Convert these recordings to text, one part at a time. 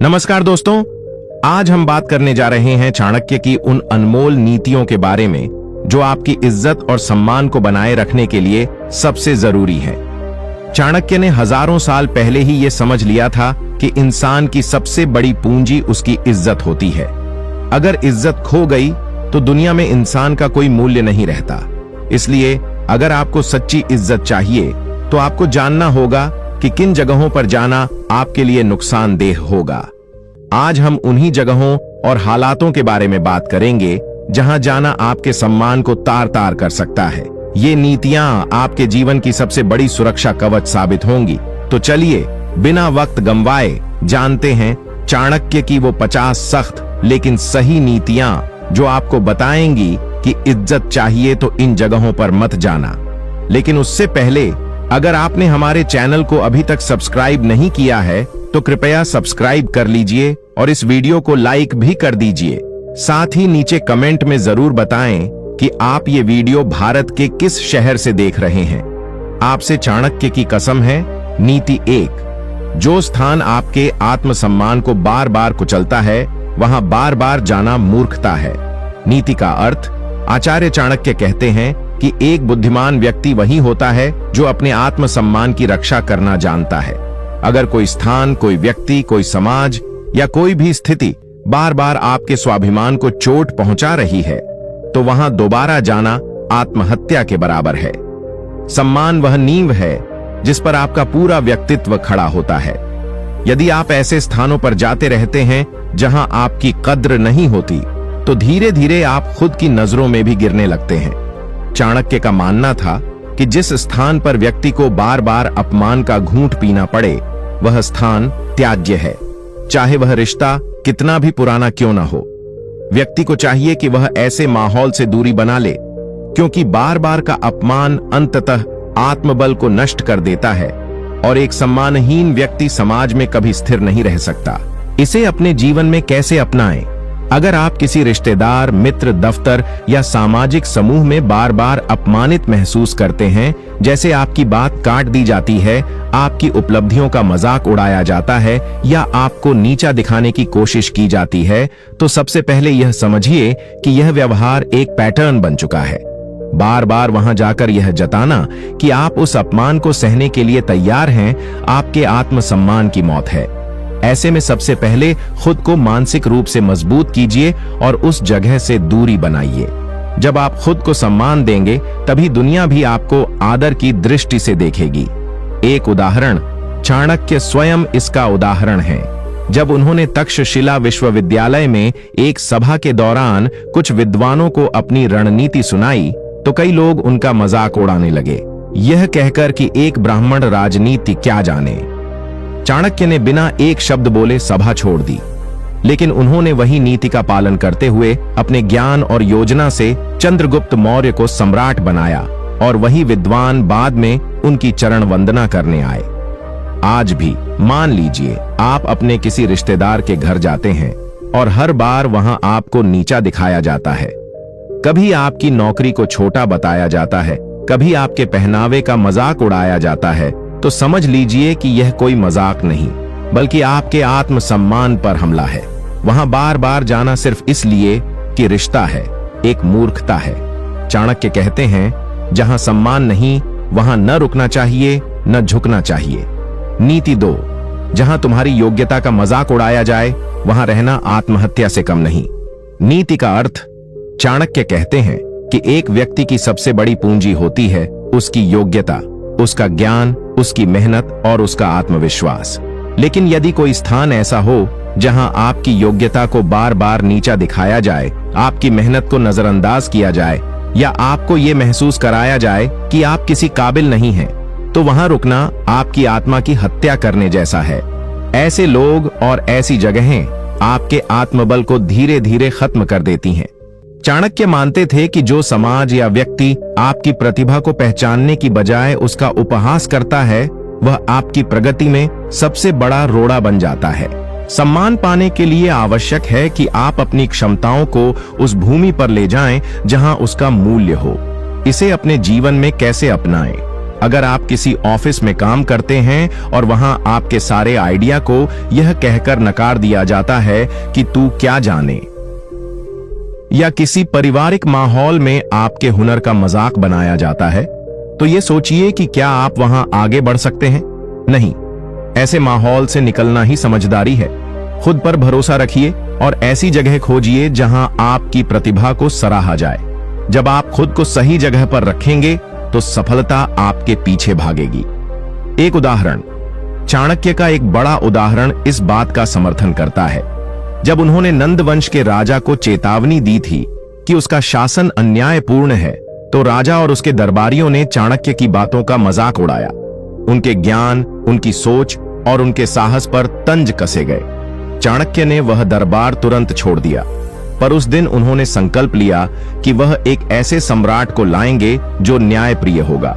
नमस्कार दोस्तों, आज हम बात करने जा रहे हैं चाणक्य की उन अनमोल नीतियों के बारे में जो आपकी इज्जत और सम्मान को बनाए रखने के लिए सबसे जरूरी है। चाणक्य ने हजारों साल पहले ही यह समझ लिया था कि इंसान की सबसे बड़ी पूंजी उसकी इज्जत होती है। अगर इज्जत खो गई तो दुनिया में इंसान का कोई मूल्य नहीं रहता। इसलिए अगर आपको सच्ची इज्जत चाहिए तो आपको जानना होगा कि किन जगहों पर जाना आपके लिए नुकसानदेह होगा। आज हम उन्हीं जगहों और हालातों के बारे में बात करेंगे जहां जाना आपके सम्मान को तार तार कर सकता है। ये नीतियां आपके जीवन की सबसे बड़ी सुरक्षा कवच साबित होंगी। तो चलिए बिना वक्त गंवाए जानते हैं चाणक्य की वो 50 सख्त लेकिन सही नीतियां जो आपको बताएंगी कि इज्जत चाहिए तो इन जगहों पर मत जाना। लेकिन उससे पहले अगर आपने हमारे चैनल को अभी तक सब्सक्राइब नहीं किया है तो कृपया सब्सक्राइब कर लीजिए और इस वीडियो को लाइक भी कर दीजिए। साथ ही नीचे कमेंट में जरूर बताएं कि आप ये वीडियो भारत के किस शहर से देख रहे हैं। आपसे चाणक्य की कसम है, नीति 1, जो स्थान आपके आत्मसम्मान को बार बार कुचलता है वहां बार बार जाना मूर्खता है। नीति का अर्थ, आचार्य चाणक्य कहते हैं कि एक बुद्धिमान व्यक्ति वही होता है जो अपने आत्मसम्मान की रक्षा करना जानता है। अगर कोई स्थान, कोई व्यक्ति, कोई समाज या कोई भी स्थिति बार बार आपके स्वाभिमान को चोट पहुंचा रही है तो वहां दोबारा जाना आत्महत्या के बराबर है। सम्मान वह नींव है जिस पर आपका पूरा व्यक्तित्व खड़ा होता है। यदि आप ऐसे स्थानों पर जाते रहते हैं जहां आपकी कद्र नहीं होती तो धीरे धीरे आप खुद की नजरों में भी गिरने लगते हैं। चाणक्य का मानना था कि जिस स्थान पर व्यक्ति को बार बार अपमान का घूंट पीना पड़े वह स्थान त्याज्य है, चाहे वह रिश्ता कितना भी पुराना क्यों ना हो। व्यक्ति को चाहिए कि वह ऐसे माहौल से दूरी बना ले, क्योंकि बार बार का अपमान अंततः आत्मबल को नष्ट कर देता है और एक सम्मानहीन व्यक्ति समाज में कभी स्थिर नहीं रह सकता। इसे अपने जीवन में कैसे अपनाएं? अगर आप किसी रिश्तेदार, मित्र, दफ्तर या सामाजिक समूह में बार बार अपमानित महसूस करते हैं, जैसे आपकी बात काट दी जाती है, आपकी उपलब्धियों का मजाक उड़ाया जाता है या आपको नीचा दिखाने की कोशिश की जाती है, तो सबसे पहले यह समझिए कि यह व्यवहार एक पैटर्न बन चुका है। बार बार वहां जाकर यह जताना कि आप उस अपमान को सहने के लिए तैयार हैं, आपके आत्मसम्मान की मौत है। ऐसे में सबसे पहले खुद को मानसिक रूप से मजबूत कीजिए और उस जगह से दूरी बनाइए। जब आप खुद को सम्मान देंगे तभी दुनिया भी आपको आदर की दृष्टि से देखेगी। एक उदाहरण, चाणक्य स्वयं इसका उदाहरण है। जब उन्होंने तक्षशिला विश्वविद्यालय में एक सभा के दौरान कुछ विद्वानों को अपनी रणनीति सुनाई तो कई लोग उनका मजाक उड़ाने लगे, यह कहकर कि एक ब्राह्मण राजनीति क्या जाने। चाणक्य ने बिना एक शब्द बोले सभा छोड़ दी, लेकिन उन्होंने वही नीति का पालन करते हुए अपने ज्ञान और योजना से चंद्रगुप्त मौर्य को सम्राट बनाया और वही विद्वान बाद में उनकी चरण वंदना करने आए। आज भी मान लीजिए आप अपने किसी रिश्तेदार के घर जाते हैं और हर बार वहां आपको नीचा दिखाया जाता है। कभी आपकी नौकरी को छोटा बताया जाता है, कभी आपके पहनावे का मजाक उड़ाया जाता है, तो समझ लीजिए कि यह कोई मजाक नहीं बल्कि आपके आत्मसम्मान पर हमला है। वहां बार बार जाना सिर्फ इसलिए कि रिश्ता है, एक मूर्खता है। चाणक्य कहते हैं, जहां सम्मान नहीं वहां न रुकना चाहिए न झुकना चाहिए। नीति 2, जहां तुम्हारी योग्यता का मजाक उड़ाया जाए वहां रहना आत्महत्या से कम नहीं। नीति का अर्थ, चाणक्य कहते हैं कि एक व्यक्ति की सबसे बड़ी पूंजी होती है उसकी योग्यता, उसका ज्ञान, उसकी मेहनत और उसका आत्मविश्वास। लेकिन यदि कोई स्थान ऐसा हो जहां आपकी योग्यता को बार बार नीचा दिखाया जाए, आपकी मेहनत को नजरअंदाज किया जाए या आपको ये महसूस कराया जाए कि आप किसी काबिल नहीं हैं, तो वहां रुकना आपकी आत्मा की हत्या करने जैसा है। ऐसे लोग और ऐसी जगहें आपके आत्मबल को धीरे धीरे खत्म कर देती हैं। चाणक्य मानते थे कि जो समाज या व्यक्ति आपकी प्रतिभा को पहचानने की बजाय उसका उपहास करता है वह आपकी प्रगति में सबसे बड़ा रोड़ा बन जाता है। सम्मान पाने के लिए आवश्यक है कि आप अपनी क्षमताओं को उस भूमि पर ले जाएं जहां उसका मूल्य हो। इसे अपने जीवन में कैसे अपनाएं? अगर आप किसी ऑफिस में काम करते हैं और वहां आपके सारे आइडिया को यह कहकर नकार दिया जाता है कि तू क्या जाने, या किसी पारिवारिक माहौल में आपके हुनर का मजाक बनाया जाता है, तो ये सोचिए कि क्या आप वहां आगे बढ़ सकते हैं? नहीं। ऐसे माहौल से निकलना ही समझदारी है। खुद पर भरोसा रखिए और ऐसी जगह खोजिए जहां आपकी प्रतिभा को सराहा जाए। जब आप खुद को सही जगह पर रखेंगे तो सफलता आपके पीछे भागेगी। एक उदाहरण, चाणक्य का एक बड़ा उदाहरण इस बात का समर्थन करता है। जब उन्होंने नंद वंश के राजा को चेतावनी दी थी कि उसका शासन अन्यायपूर्ण है, तो राजा और उसके दरबारियों ने चाणक्य की बातों का मजाक उड़ाया। उनके ज्ञान, उनकी सोच और उनके साहस पर तंज कसे गए। चाणक्य ने वह दरबार तुरंत छोड़ दिया, पर उस दिन उन्होंने संकल्प लिया कि वह एक ऐसे सम्राट को लाएंगे जो न्यायप्रिय होगा।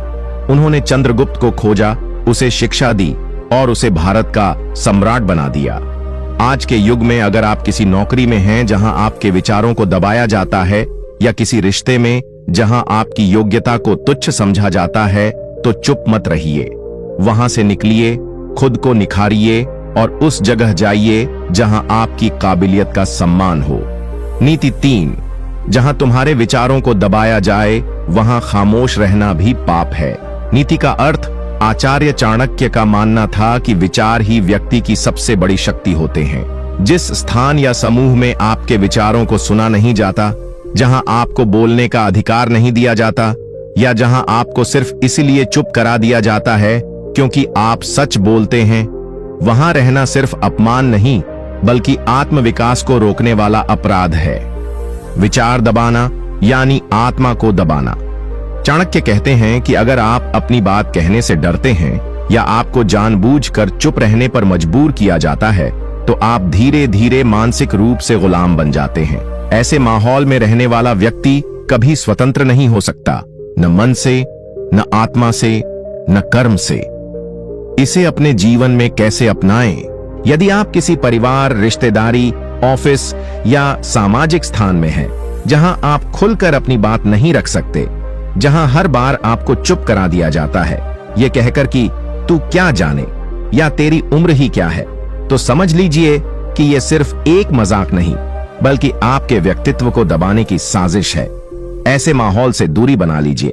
उन्होंने चंद्रगुप्त को खोजा, उसे शिक्षा दी और उसे भारत का सम्राट बना दिया। आज के युग में अगर आप किसी नौकरी में हैं जहां आपके विचारों को दबाया जाता है, या किसी रिश्ते में जहां आपकी योग्यता को तुच्छ समझा जाता है, तो चुप मत रहिए। वहां से निकलिए, खुद को निखारिए और उस जगह जाइए जहां आपकी काबिलियत का सम्मान हो। नीति 3, जहां तुम्हारे विचारों को दबाया जाए वहां खामोश रहना भी पाप है। नीति का अर्थ, आचार्य चाणक्य का मानना था कि विचार ही व्यक्ति की सबसे बड़ी शक्ति होते हैं। जिस स्थान या समूह में आपके विचारों को सुना नहीं जाता, जहां आपको बोलने का अधिकार नहीं दिया जाता, या जहां आपको सिर्फ इसलिए चुप करा दिया जाता है क्योंकि आप सच बोलते हैं, वहां रहना सिर्फ अपमान नहीं बल्कि आत्मविकास को रोकने वाला अपराध है। विचार दबाना यानी आत्मा को दबाना। चाणक्य कहते हैं कि अगर आप अपनी बात कहने से डरते हैं या आपको जानबूझकर चुप रहने पर मजबूर किया जाता है, तो आप धीरे धीरे मानसिक रूप से गुलाम बन जाते हैं। ऐसे माहौल में रहने वाला व्यक्ति कभी स्वतंत्र नहीं हो सकता, न मन से, न आत्मा से, न कर्म से। इसे अपने जीवन में कैसे अपनाएं? यदि आप किसी परिवार, रिश्तेदारी, ऑफिस या सामाजिक स्थान में हैं, जहां आप खुलकर अपनी बात नहीं रख सकते, जहां हर बार आपको चुप करा दिया जाता है यह कहकर कि तू क्या जाने या तेरी उम्र ही क्या है, तो समझ लीजिए कि यह सिर्फ एक मजाक नहीं बल्कि आपके व्यक्तित्व को दबाने की साजिश है। ऐसे माहौल से दूरी बना लीजिए।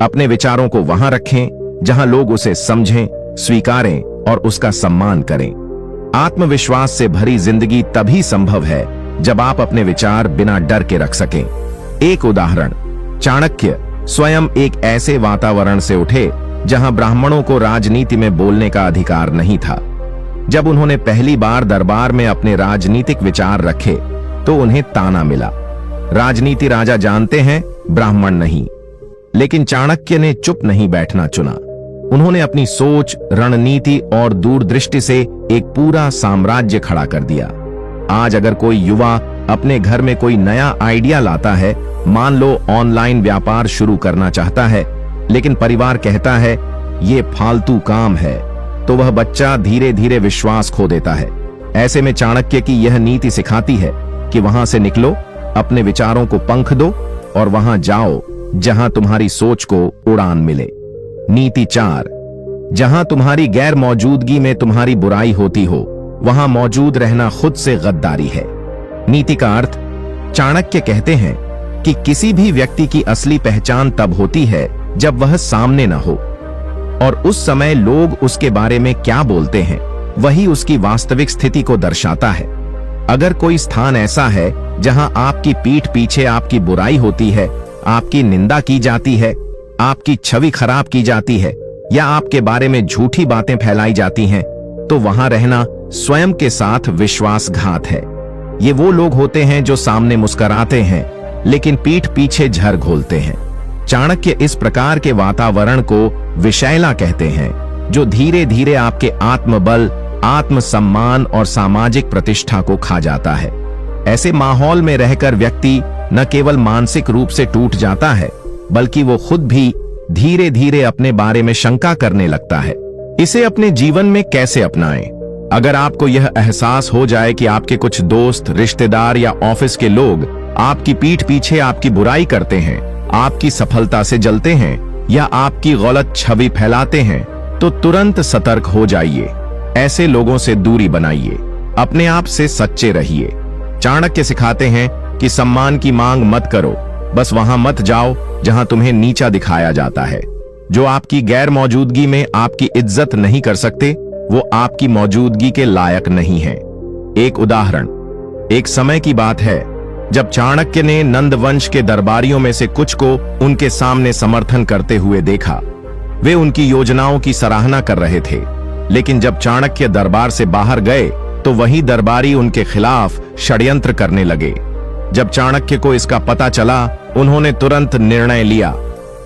अपने विचारों को वहां रखें जहां लोग उसे समझें, स्वीकारें और उसका सम्मान करें। आत्मविश्वास से भरी जिंदगी तभी संभव है जब आप अपने विचार बिना डर के रख सकें। एक उदाहरण, चाणक्य स्वयं एक ऐसे वातावरण से उठे जहां ब्राह्मणों को राजनीति में बोलने का अधिकार नहीं था। जब उन्होंने पहली बार दरबार में अपने राजनीतिक विचार रखे तो उन्हें ताना मिला, राजनीति राजा जानते हैं, ब्राह्मण नहीं। लेकिन चाणक्य ने चुप नहीं बैठना चुना। उन्होंने अपनी सोच, रणनीति और दूरदृष्टि से एक पूरा साम्राज्य खड़ा कर दिया। आज अगर कोई युवा अपने घर में कोई नया आइडिया लाता है, मान लो ऑनलाइन व्यापार शुरू करना चाहता है, लेकिन परिवार कहता है ये फालतू काम है, तो वह बच्चा धीरे धीरे विश्वास खो देता है। ऐसे में चाणक्य की यह नीति सिखाती है कि वहां से निकलो, अपने विचारों को पंख दो और वहां जाओ जहां तुम्हारी सोच को उड़ान मिले। नीति 4, जहां तुम्हारी गैर मौजूदगी में तुम्हारी बुराई होती हो, वहां मौजूद रहना खुद से गद्दारी है। नीति का अर्थ, चाणक्य कहते हैं कि किसी भी व्यक्ति की असली पहचान तब होती है जब वह सामने न हो, और उस समय लोग उसके बारे में क्या बोलते हैं वही उसकी वास्तविक स्थिति को दर्शाता है। अगर कोई स्थान ऐसा है जहां आपकी पीठ पीछे आपकी बुराई होती है, आपकी निंदा की जाती है, आपकी छवि खराब की जाती है या आपके बारे में झूठी बातें फैलाई जाती हैं, तो वहां रहना स्वयं के साथ विश्वासघात है। ये वो लोग होते हैं जो सामने मुस्कुराते हैं लेकिन पीठ पीछे झर घोलते हैं। चाणक्य इस प्रकार के वातावरण को विषैला कहते हैं, जो धीरे धीरे आपके आत्मबल, आत्मसम्मान और सामाजिक प्रतिष्ठा को खा जाता है। ऐसे माहौल में रहकर व्यक्ति न केवल मानसिक रूप से टूट जाता है, बल्कि वो खुद भी धीरे धीरे अपने बारे में शंका करने लगता है। इसे अपने जीवन में कैसे अपनाएं? अगर आपको यह एहसास हो जाए कि आपके कुछ दोस्त, रिश्तेदार या ऑफिस के लोग आपकी पीठ पीछे आपकी बुराई करते हैं, आपकी सफलता से जलते हैं या आपकी गलत छवि फैलाते हैं तो तुरंत सतर्क हो जाइए। ऐसे लोगों से दूरी बनाइए, अपने आप से सच्चे रहिए। चाणक्य सिखाते हैं कि सम्मान की मांग मत करो, बस वहां मत जाओ जहां तुम्हें नीचा दिखाया जाता है। जो आपकी गैर मौजूदगी में आपकी इज्जत नहीं कर सकते, वो आपकी मौजूदगी के लायक नहीं है। एक उदाहरण, एक समय की बात है जब चाणक्य ने नंद वंश के दरबारियों में से कुछ को उनके सामने समर्थन करते हुए देखा। वे उनकी योजनाओं की सराहना कर रहे थे, लेकिन जब चाणक्य दरबार से बाहर गए तो वही दरबारी उनके खिलाफ षड्यंत्र करने लगे। जब चाणक्य को इसका पता चला, उन्होंने तुरंत निर्णय लिया,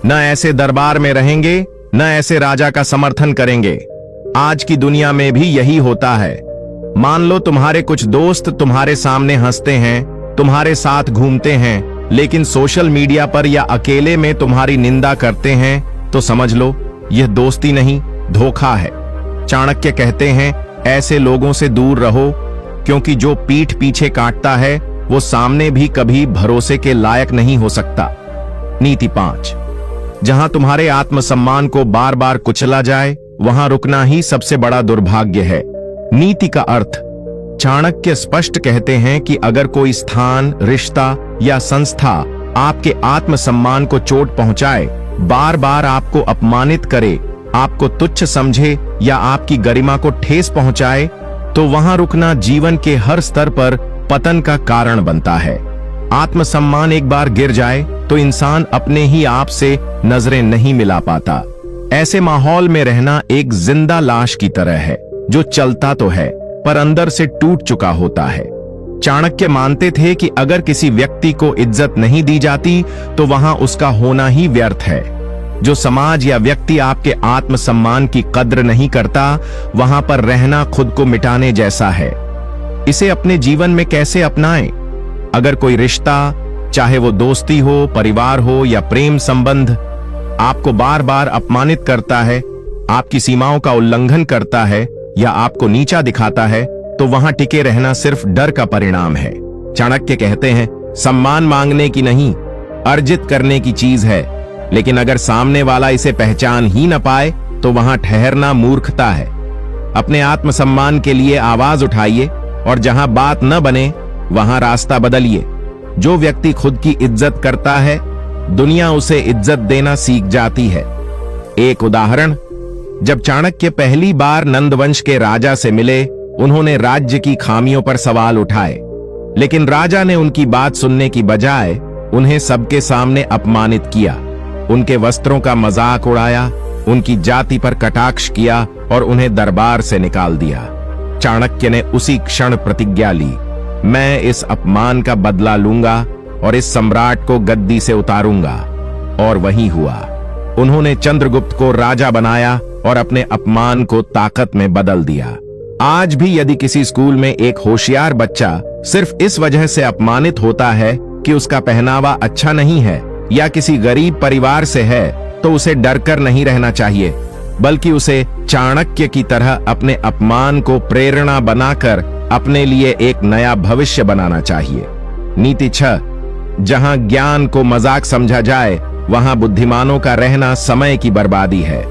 न ऐसे दरबार में रहेंगे, न ऐसे राजा का समर्थन करेंगे। आज की दुनिया में भी यही होता है। मान लो तुम्हारे कुछ दोस्त तुम्हारे सामने हंसते हैं, तुम्हारे साथ घूमते हैं, लेकिन सोशल मीडिया पर या अकेले में तुम्हारी निंदा करते हैं, तो समझ लो यह दोस्ती नहीं, धोखा है। चाणक्य कहते हैं, ऐसे लोगों से दूर रहो, क्योंकि जो पीठ पीछे काटता है वो सामने भी कभी भरोसे के लायक नहीं हो सकता। नीति 5, जहां तुम्हारे आत्मसम्मान को बार बार कुचला जाए, वहां रुकना ही सबसे बड़ा दुर्भाग्य है। नीति का अर्थ, चाणक्य स्पष्ट कहते हैं कि अगर कोई स्थान, रिश्ता या संस्था आपके आत्मसम्मान को चोट पहुंचाए, बार बार आपको अपमानित करे, आपको तुच्छ समझे या आपकी गरिमा को ठेस पहुंचाए, तो वहां रुकना जीवन के हर स्तर पर पतन का कारण बनता है। आत्मसम्मान एक बार गिर जाए तो इंसान अपने ही आप से नजरें नहीं मिला पाता। ऐसे माहौल में रहना एक जिंदा लाश की तरह है, जो चलता तो है पर अंदर से टूट चुका होता है। चाणक्य मानते थे कि अगर किसी व्यक्ति को इज्जत नहीं दी जाती तो वहां उसका होना ही व्यर्थ है। जो समाज या व्यक्ति आपके आत्मसम्मान की कद्र नहीं करता, वहां पर रहना खुद को मिटाने जैसा है। इसे अपने जीवन में कैसे अपनाएं? अगर कोई रिश्ता, चाहे वो दोस्ती हो, परिवार हो या प्रेम संबंध, आपको बार बार अपमानित करता है, आपकी सीमाओं का उल्लंघन करता है या आपको नीचा दिखाता है, तो वहां टिके रहना सिर्फ डर का परिणाम है। चाणक्य कहते हैं, सम्मान मांगने की नहीं, अर्जित करने की चीज है, लेकिन अगर सामने वाला इसे पहचान ही न पाए तो वहां ठहरना मूर्खता है। अपने आत्मसम्मान के लिए आवाज उठाइए और जहां बात न बने वहां रास्ता बदलिए। जो व्यक्ति खुद की इज्जत करता है, दुनिया उसे इज्जत देना सीख जाती है। एक उदाहरण, जब चाणक्य पहली बार नंदवंश के राजा से मिले, उन्होंने राज्य की खामियों पर सवाल उठाए, लेकिन राजा ने उनकी बात सुनने की बजाय उन्हें सबके सामने अपमानित किया, उनके वस्त्रों का मजाक उड़ाया, उनकी जाति पर कटाक्ष किया और उन्हें दरबार से निकाल दिया। चाणक्य ने उसी क्षण प्रतिज्ञा ली, मैं इस अपमान का बदला लूंगा और इस सम्राट को गद्दी से उतारूंगा। और वही हुआ। उन्होंने चंद्रगुप्त को राजा बनाया और अपने अपमान को ताकत में बदल दिया। आज भी यदि किसी स्कूल में एक होशियार बच्चा सिर्फ इस वजह से अपमानित होता है कि उसका पहनावा अच्छा नहीं है या किसी गरीब परिवार से है, तो उसे डरकर नहीं रहना चाहिए, बल्कि उसे चाणक्य की तरह अपने अपमान को प्रेरणा बनाकर अपने लिए एक नया भविष्य बनाना चाहिए। नीति 6, जहां ज्ञान को मजाक समझा जाए, वहां बुद्धिमानों का रहना समय की बर्बादी है।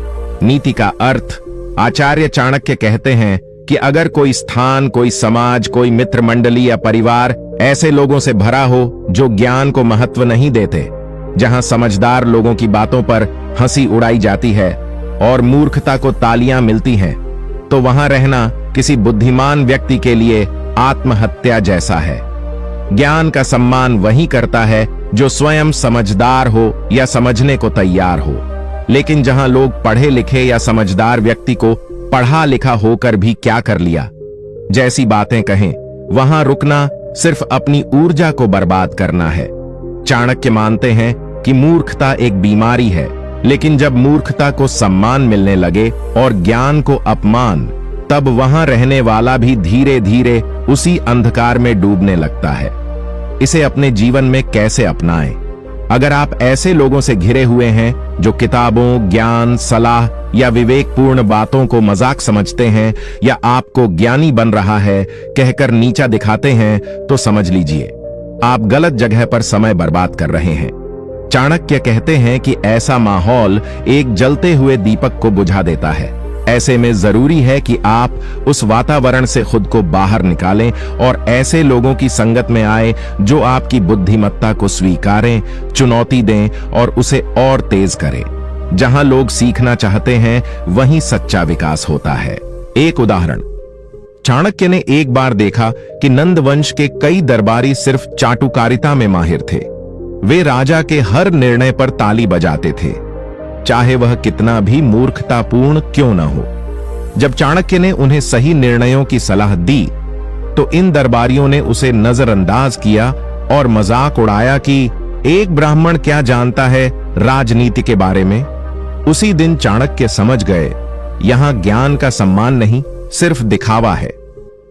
नीति का अर्थ, आचार्य चाणक्य कहते हैं कि अगर कोई स्थान, कोई समाज, कोई मित्र मंडली या परिवार ऐसे लोगों से भरा हो जो ज्ञान को महत्व नहीं देते, जहां समझदार लोगों की बातों पर हंसी उड़ाई जाती है और मूर्खता को तालियां मिलती हैं, तो वहां रहना किसी बुद्धिमान व्यक्ति के लिए आत्महत्या जैसा है। ज्ञान का सम्मान वही करता है जो स्वयं समझदार हो या समझने को तैयार हो। लेकिन जहां लोग पढ़े लिखे या समझदार व्यक्ति को पढ़ा लिखा होकर भी क्या कर लिया जैसी बातें कहें, वहां रुकना सिर्फ अपनी ऊर्जा को बर्बाद करना है। चाणक्य मानते हैं कि मूर्खता एक बीमारी है, लेकिन जब मूर्खता को सम्मान मिलने लगे और ज्ञान को अपमान, तब वहां रहने वाला भी धीरे धीरे उसी अंधकार में डूबने लगता है। इसे अपने जीवन में कैसे अपनाएं? अगर आप ऐसे लोगों से घिरे हुए हैं जो किताबों, ज्ञान, सलाह या विवेकपूर्ण बातों को मजाक समझते हैं या आपको ज्ञानी बन रहा है कहकर नीचा दिखाते हैं, तो समझ लीजिए आप गलत जगह पर समय बर्बाद कर रहे हैं। चाणक्य कहते हैं कि ऐसा माहौल एक जलते हुए दीपक को बुझा देता है। ऐसे में जरूरी है कि आप उस वातावरण से खुद को बाहर निकालें और ऐसे लोगों की संगत में आए जो आपकी बुद्धिमत्ता को स्वीकारें, चुनौती दें और उसे और तेज करें। जहां लोग सीखना चाहते हैं वहीं सच्चा विकास होता है। एक उदाहरण, चाणक्य ने एक बार देखा कि नंद वंश के कई दरबारी सिर्फ चाटुकारिता में माहिर थे। वे राजा के हर निर्णय पर ताली बजाते थे, चाहे वह कितना भी मूर्खतापूर्ण क्यों न हो। जब चाणक्य ने उन्हें सही निर्णयों की सलाह दी तो इन दरबारियों ने उसे नजरअंदाज किया और मजाक उड़ाया कि एक ब्राह्मण क्या जानता है राजनीति के बारे में। उसी दिन चाणक्य समझ गए, यहां ज्ञान का सम्मान नहीं, सिर्फ दिखावा है।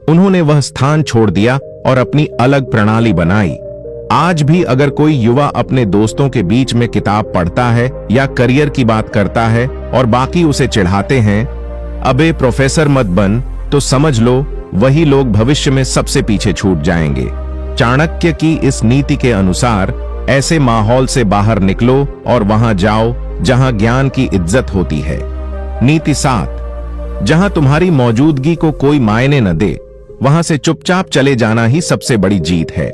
उन्होंने वह स्थान छोड़ दिया और अपनी अलग प्रणाली बनाई। आज भी अगर कोई युवा अपने दोस्तों के बीच में किताब पढ़ता है या करियर की बात करता है और बाकी उसे चिढ़ाते हैं, अबे प्रोफेसर मत बन, तो समझ लो वही लोग भविष्य में सबसे पीछे छूट जाएंगे। चाणक्य की इस नीति के अनुसार ऐसे माहौल से बाहर निकलो और वहां जाओ जहां ज्ञान की इज्जत होती है। नीति 7, जहां तुम्हारी मौजूदगी को कोई मायने न दे वहां से चुपचाप चले जाना ही सबसे बड़ी जीत है।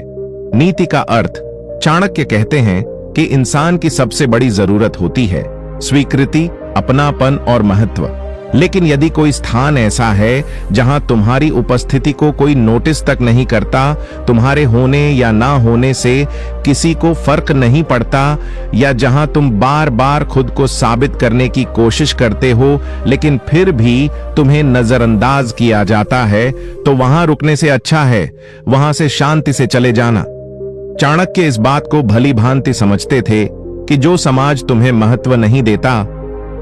नीति का अर्थ, चाणक्य कहते हैं कि इंसान की सबसे बड़ी जरूरत होती है स्वीकृति, अपनापन और महत्व। लेकिन यदि कोई स्थान ऐसा है जहां तुम्हारी उपस्थिति को कोई नोटिस तक नहीं करता, तुम्हारे होने या ना होने से किसी को फर्क नहीं पड़ता, या जहां तुम बार बार खुद को साबित करने की कोशिश करते हो लेकिन फिर भी तुम्हें नजरअंदाज किया जाता है, तो वहां रुकने से अच्छा है वहां से शांति से चले जाना। चाणक्य इस बात को भली भांति समझते थे कि जो समाज तुम्हें महत्व नहीं देता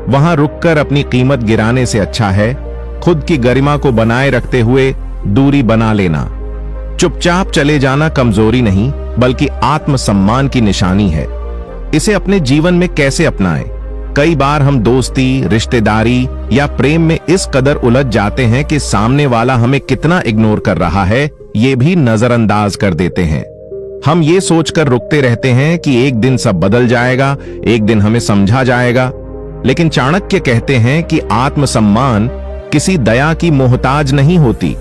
वहां रुककर अपनी कीमत गिराने से अच्छा है खुद की गरिमा को बनाए रखते हुए दूरी बना लेना। चुपचाप चले जाना कमजोरी नहीं बल्कि आत्मसम्मान की निशानी है। इसे अपने जीवन में कैसे अपनाएं? कई बार हम दोस्ती, रिश्तेदारी या प्रेम में इस कदर उलझ जाते हैं कि सामने वाला हमें कितना इग्नोर कर रहा है ये भी नजरअंदाज कर देते हैं। हम ये सोचकर रुकते रहते हैं कि एक दिन सब बदल जाएगा, एक दिन हमें समझा जाएगा। लेकिन चाणक्य कहते हैं कि आत्मसम्मान किसी दया की मोहताज नहीं होती।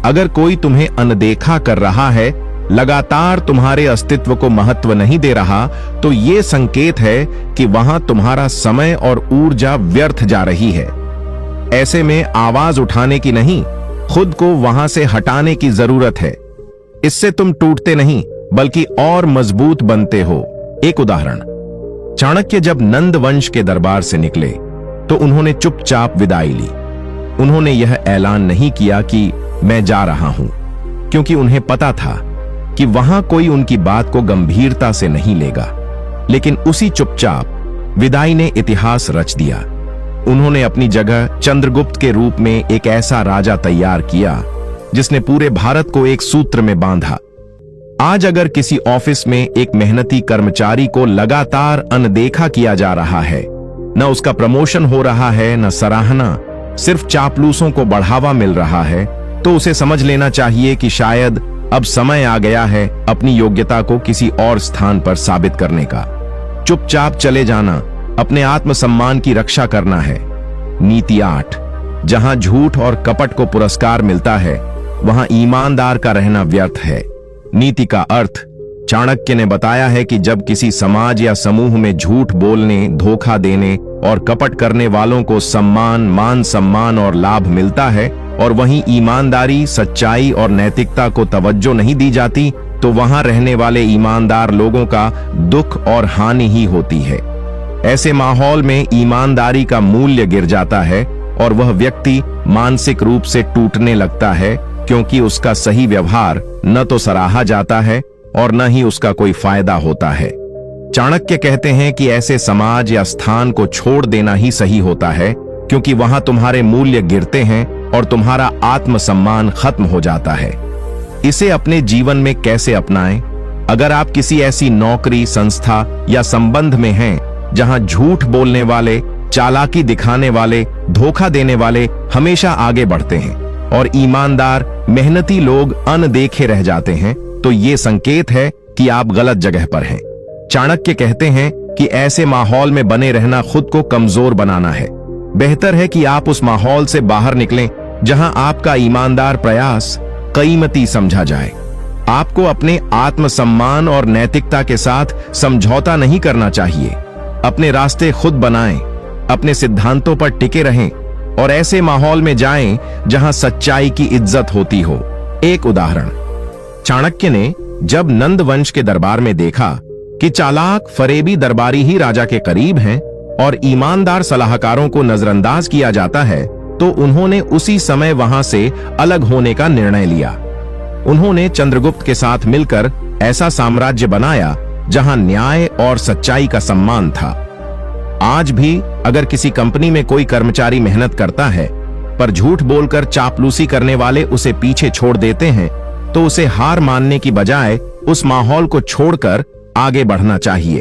अगर कोई तुम्हें अनदेखा कर रहा है, लगातार तुम्हारे अस्तित्व को महत्व नहीं दे रहा, तो ये संकेत है कि वहां तुम्हारा समय और ऊर्जा व्यर्थ जा रही है। ऐसे में आवाज उठाने की नहीं, खुद को वहां से हटाने की जरूरत है। इससे तुम टूटते नहीं बल्कि और मजबूत बनते हो। एक उदाहरण, चाणक्य जब नंद वंश के दरबार से निकले तो उन्होंने चुपचाप विदाई ली। उन्होंने यह ऐलान नहीं किया कि मैं जा रहा हूं, क्योंकि उन्हें पता था कि वहां कोई उनकी बात को गंभीरता से नहीं लेगा। लेकिन उसी चुपचाप विदाई ने इतिहास रच दिया। उन्होंने अपनी जगह चंद्रगुप्त के रूप में एक ऐसा राजा तैयार किया जिसने पूरे भारत को एक सूत्र में बांधा। आज अगर किसी ऑफिस में एक मेहनती कर्मचारी को लगातार अनदेखा किया जा रहा है, न उसका प्रमोशन हो रहा है न सराहना, सिर्फ चापलूसों को बढ़ावा मिल रहा है, तो उसे समझ लेना चाहिए कि शायद अब समय आ गया है अपनी योग्यता को किसी और स्थान पर साबित करने का। चुपचाप चले जाना, अपने आत्मसम्मान की रक्षा करना है। नीति 8, जहां झूठ और कपट को पुरस्कार मिलता है वहां ईमानदार का रहना व्यर्थ है। नीति का अर्थ, चाणक्य ने बताया है कि जब किसी समाज या समूह में झूठ बोलने, धोखा देने और कपट करने वालों को सम्मान, मान सम्मान और लाभ मिलता है और वहीं ईमानदारी, सच्चाई और नैतिकता को तवज्जो नहीं दी जाती, तो वहां रहने वाले ईमानदार लोगों का दुख और हानि ही होती है। ऐसे माहौल में ईमानदारी का मूल्य गिर जाता है और वह व्यक्ति मानसिक रूप से टूटने लगता है, क्योंकि उसका सही व्यवहार न तो सराहा जाता है और न ही उसका कोई फायदा होता है। चाणक्य कहते हैं कि ऐसे समाज या स्थान को छोड़ देना ही सही होता है, क्योंकि वहां तुम्हारे मूल्य गिरते हैं और तुम्हारा आत्मसम्मान खत्म हो जाता है। इसे अपने जीवन में कैसे अपनाएं? अगर आप किसी ऐसी नौकरी, संस्था या संबंध में हैं जहां झूठ बोलने वाले, चालाकी दिखाने वाले, धोखा देने वाले हमेशा आगे बढ़ते हैं और ईमानदार, मेहनती लोग अनदेखे रह जाते हैं, तो ये संकेत है कि आप गलत जगह पर हैं। चाणक्य कहते हैं कि ऐसे माहौल में बने रहना खुद को कमजोर बनाना है। बेहतर है कि आप उस माहौल से बाहर निकलें जहां आपका ईमानदार प्रयास कीमती समझा जाए। आपको अपने आत्मसम्मान और नैतिकता के साथ समझौता नहीं करना चाहिए। अपने रास्ते खुद बनाएं, अपने सिद्धांतों पर टिके रहें और ऐसे माहौल में जाएं जहां सच्चाई की इज्जत होती हो। एक उदाहरण, चाणक्य ने जब नंद वंश के दरबार में देखा कि चालाक फरेबी दरबारी ही राजा के करीब हैं और ईमानदार सलाहकारों को नजरअंदाज किया जाता है, तो उन्होंने उसी समय वहां से अलग होने का निर्णय लिया। उन्होंने चंद्रगुप्त के साथ मिलकर ऐसा साम्राज्य बनाया जहां न्याय और सच्चाई का सम्मान था। आज भी अगर किसी कंपनी में कोई कर्मचारी मेहनत करता है पर झूठ बोलकर चापलूसी करने वाले उसे पीछे छोड़ देते हैं, तो उसे हार मानने की बजाय उस माहौल को छोड़कर आगे बढ़ना चाहिए,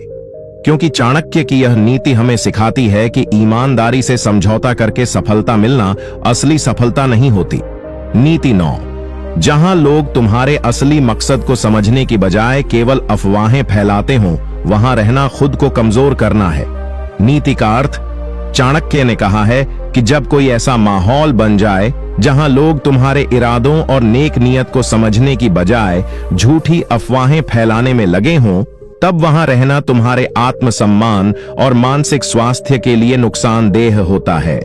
क्योंकि चाणक्य की यह नीति हमें सिखाती है कि ईमानदारी से समझौता करके सफलता मिलना असली सफलता नहीं होती। नीति 9, जहां लोग तुम्हारे असली मकसद को समझने की बजाय केवल अफवाहें फैलाते हों, वहां रहना खुद को कमजोर करना है। नीति का अर्थ, चाणक्य ने कहा है कि जब कोई ऐसा माहौल बन जाए जहां लोग तुम्हारे इरादों और नेक नियत को समझने की बजाय झूठी अफवाहें फैलाने में लगे हों, तब वहां रहना तुम्हारे आत्मसम्मान और मानसिक स्वास्थ्य के लिए नुकसानदेह होता है।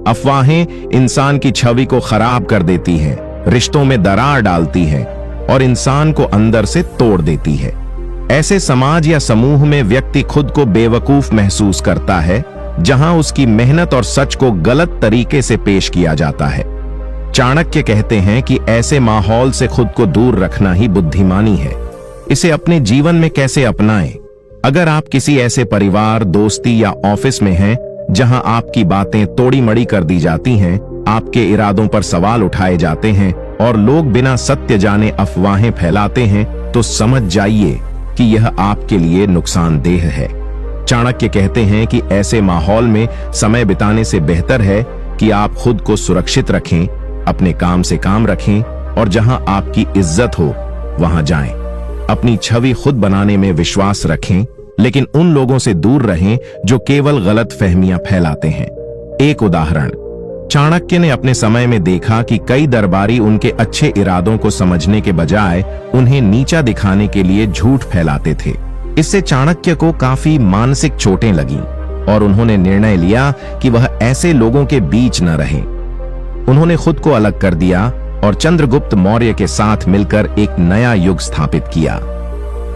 अफवाहें इंसान की छवि को खराब कर देती हैं, रिश्तों में दरार डालती हैं और इंसान को अंदर से तोड़ देती है। ऐसे समाज या समूह में व्यक्ति खुद को बेवकूफ महसूस करता है, जहां उसकी मेहनत और सच को गलत तरीके से पेश किया जाता है। चाणक्य कहते हैं कि ऐसे माहौल से खुद को दूर रखना ही बुद्धिमानी है। इसे अपने जीवन में कैसे अपनाएं? अगर आप किसी ऐसे परिवार, दोस्ती या ऑफिस में हैं जहां आपकी बातें तोड़ी मड़ी कर दी जाती हैं, आपके इरादों पर सवाल उठाए जाते हैं और लोग बिना सत्य जाने अफवाहें फैलाते हैं, तो समझ जाइए कि यह आपके लिए नुकसानदेह है। चाणक्य कहते हैं कि ऐसे माहौल में समय बिताने से बेहतर है कि आप खुद को सुरक्षित रखें, अपने काम से काम रखें और जहां आपकी इज्जत हो वहां जाएं। अपनी छवि खुद बनाने में विश्वास रखें, लेकिन उन लोगों से दूर रहें जो केवल गलत फहमियां फैलाते हैं। एक उदाहरण, चाणक्य ने अपने समय में देखा कि कई दरबारी उनके अच्छे इरादों को समझने के बजाय उन्हें नीचा दिखाने के लिए झूठ फैलाते थे। इससे चाणक्य को काफी मानसिक चोटें लगीं और उन्होंने निर्णय लिया कि वह ऐसे लोगों के बीच न रहें। उन्होंने खुद को अलग कर दिया और चंद्रगुप्त मौर्य के साथ मिलकर एक नया युग स्थापित किया।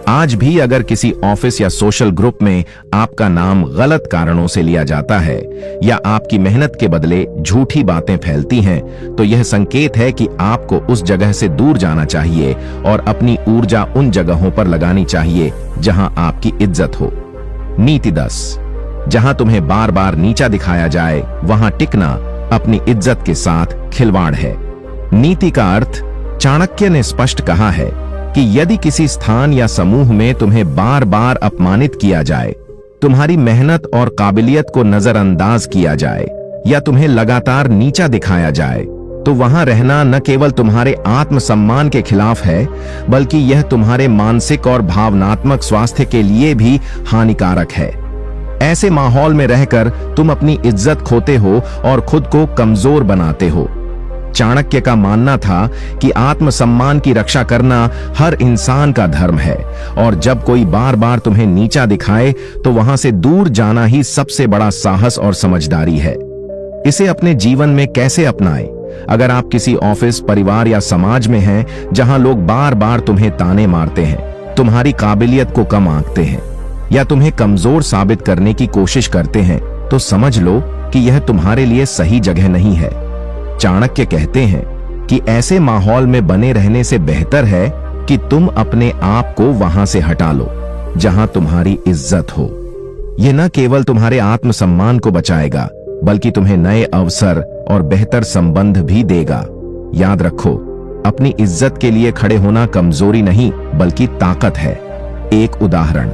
आज भी अगर किसी ऑफिस या सोशल ग्रुप में आपका नाम गलत कारणों से लिया जाता है या आपकी मेहनत के बदले झूठी बातें फैलती हैं, तो यह संकेत है कि आपको उस जगह से दूर जाना चाहिए और अपनी ऊर्जा उन जगहों पर लगानी चाहिए जहां आपकी इज्जत हो। नीति 10, जहां तुम्हें बार बार नीचा दिखाया जाए, वहां टिकना अपनी इज्जत के साथ खिलवाड़ है। नीति का अर्थ, चाणक्य ने स्पष्ट कहा है कि यदि किसी स्थान या समूह में तुम्हें बार बार अपमानित किया जाए, तुम्हारी मेहनत और काबिलियत को नजरअंदाज किया जाए या तुम्हें लगातार नीचा दिखाया जाए, तो वहां रहना न केवल तुम्हारे आत्मसम्मान के खिलाफ है, बल्कि यह तुम्हारे मानसिक और भावनात्मक स्वास्थ्य के लिए भी हानिकारक है। ऐसे माहौल में रहकर तुम अपनी इज्जत खोते हो और खुद को कमजोर बनाते हो। चाणक्य का मानना था कि आत्मसम्मान की रक्षा करना हर इंसान का धर्म है और जब कोई बार बार तुम्हें नीचा दिखाए तो वहां से दूर जाना ही सबसे बड़ा साहस और समझदारी है। इसे अपने जीवन में कैसे अपनाएं? अगर आप किसी ऑफिस, परिवार या समाज में हैं जहां लोग बार बार तुम्हें ताने मारते हैं, तुम्हारी काबिलियत को कम आंकते हैं या तुम्हें कमजोर साबित करने की कोशिश करते हैं, तो समझ लो कि यह तुम्हारे लिए सही जगह नहीं है। चाणक्य कहते हैं कि ऐसे माहौल में बने रहने से बेहतर है कि तुम अपने आप को वहां से हटा लो जहां तुम्हारी इज्जत हो। यह न केवल तुम्हारे आत्मसम्मान को बचाएगा, बल्कि तुम्हें नए अवसर और बेहतर संबंध भी देगा। याद रखो, अपनी इज्जत के लिए खड़े होना कमजोरी नहीं, बल्कि ताकत है। एक उदाहरण,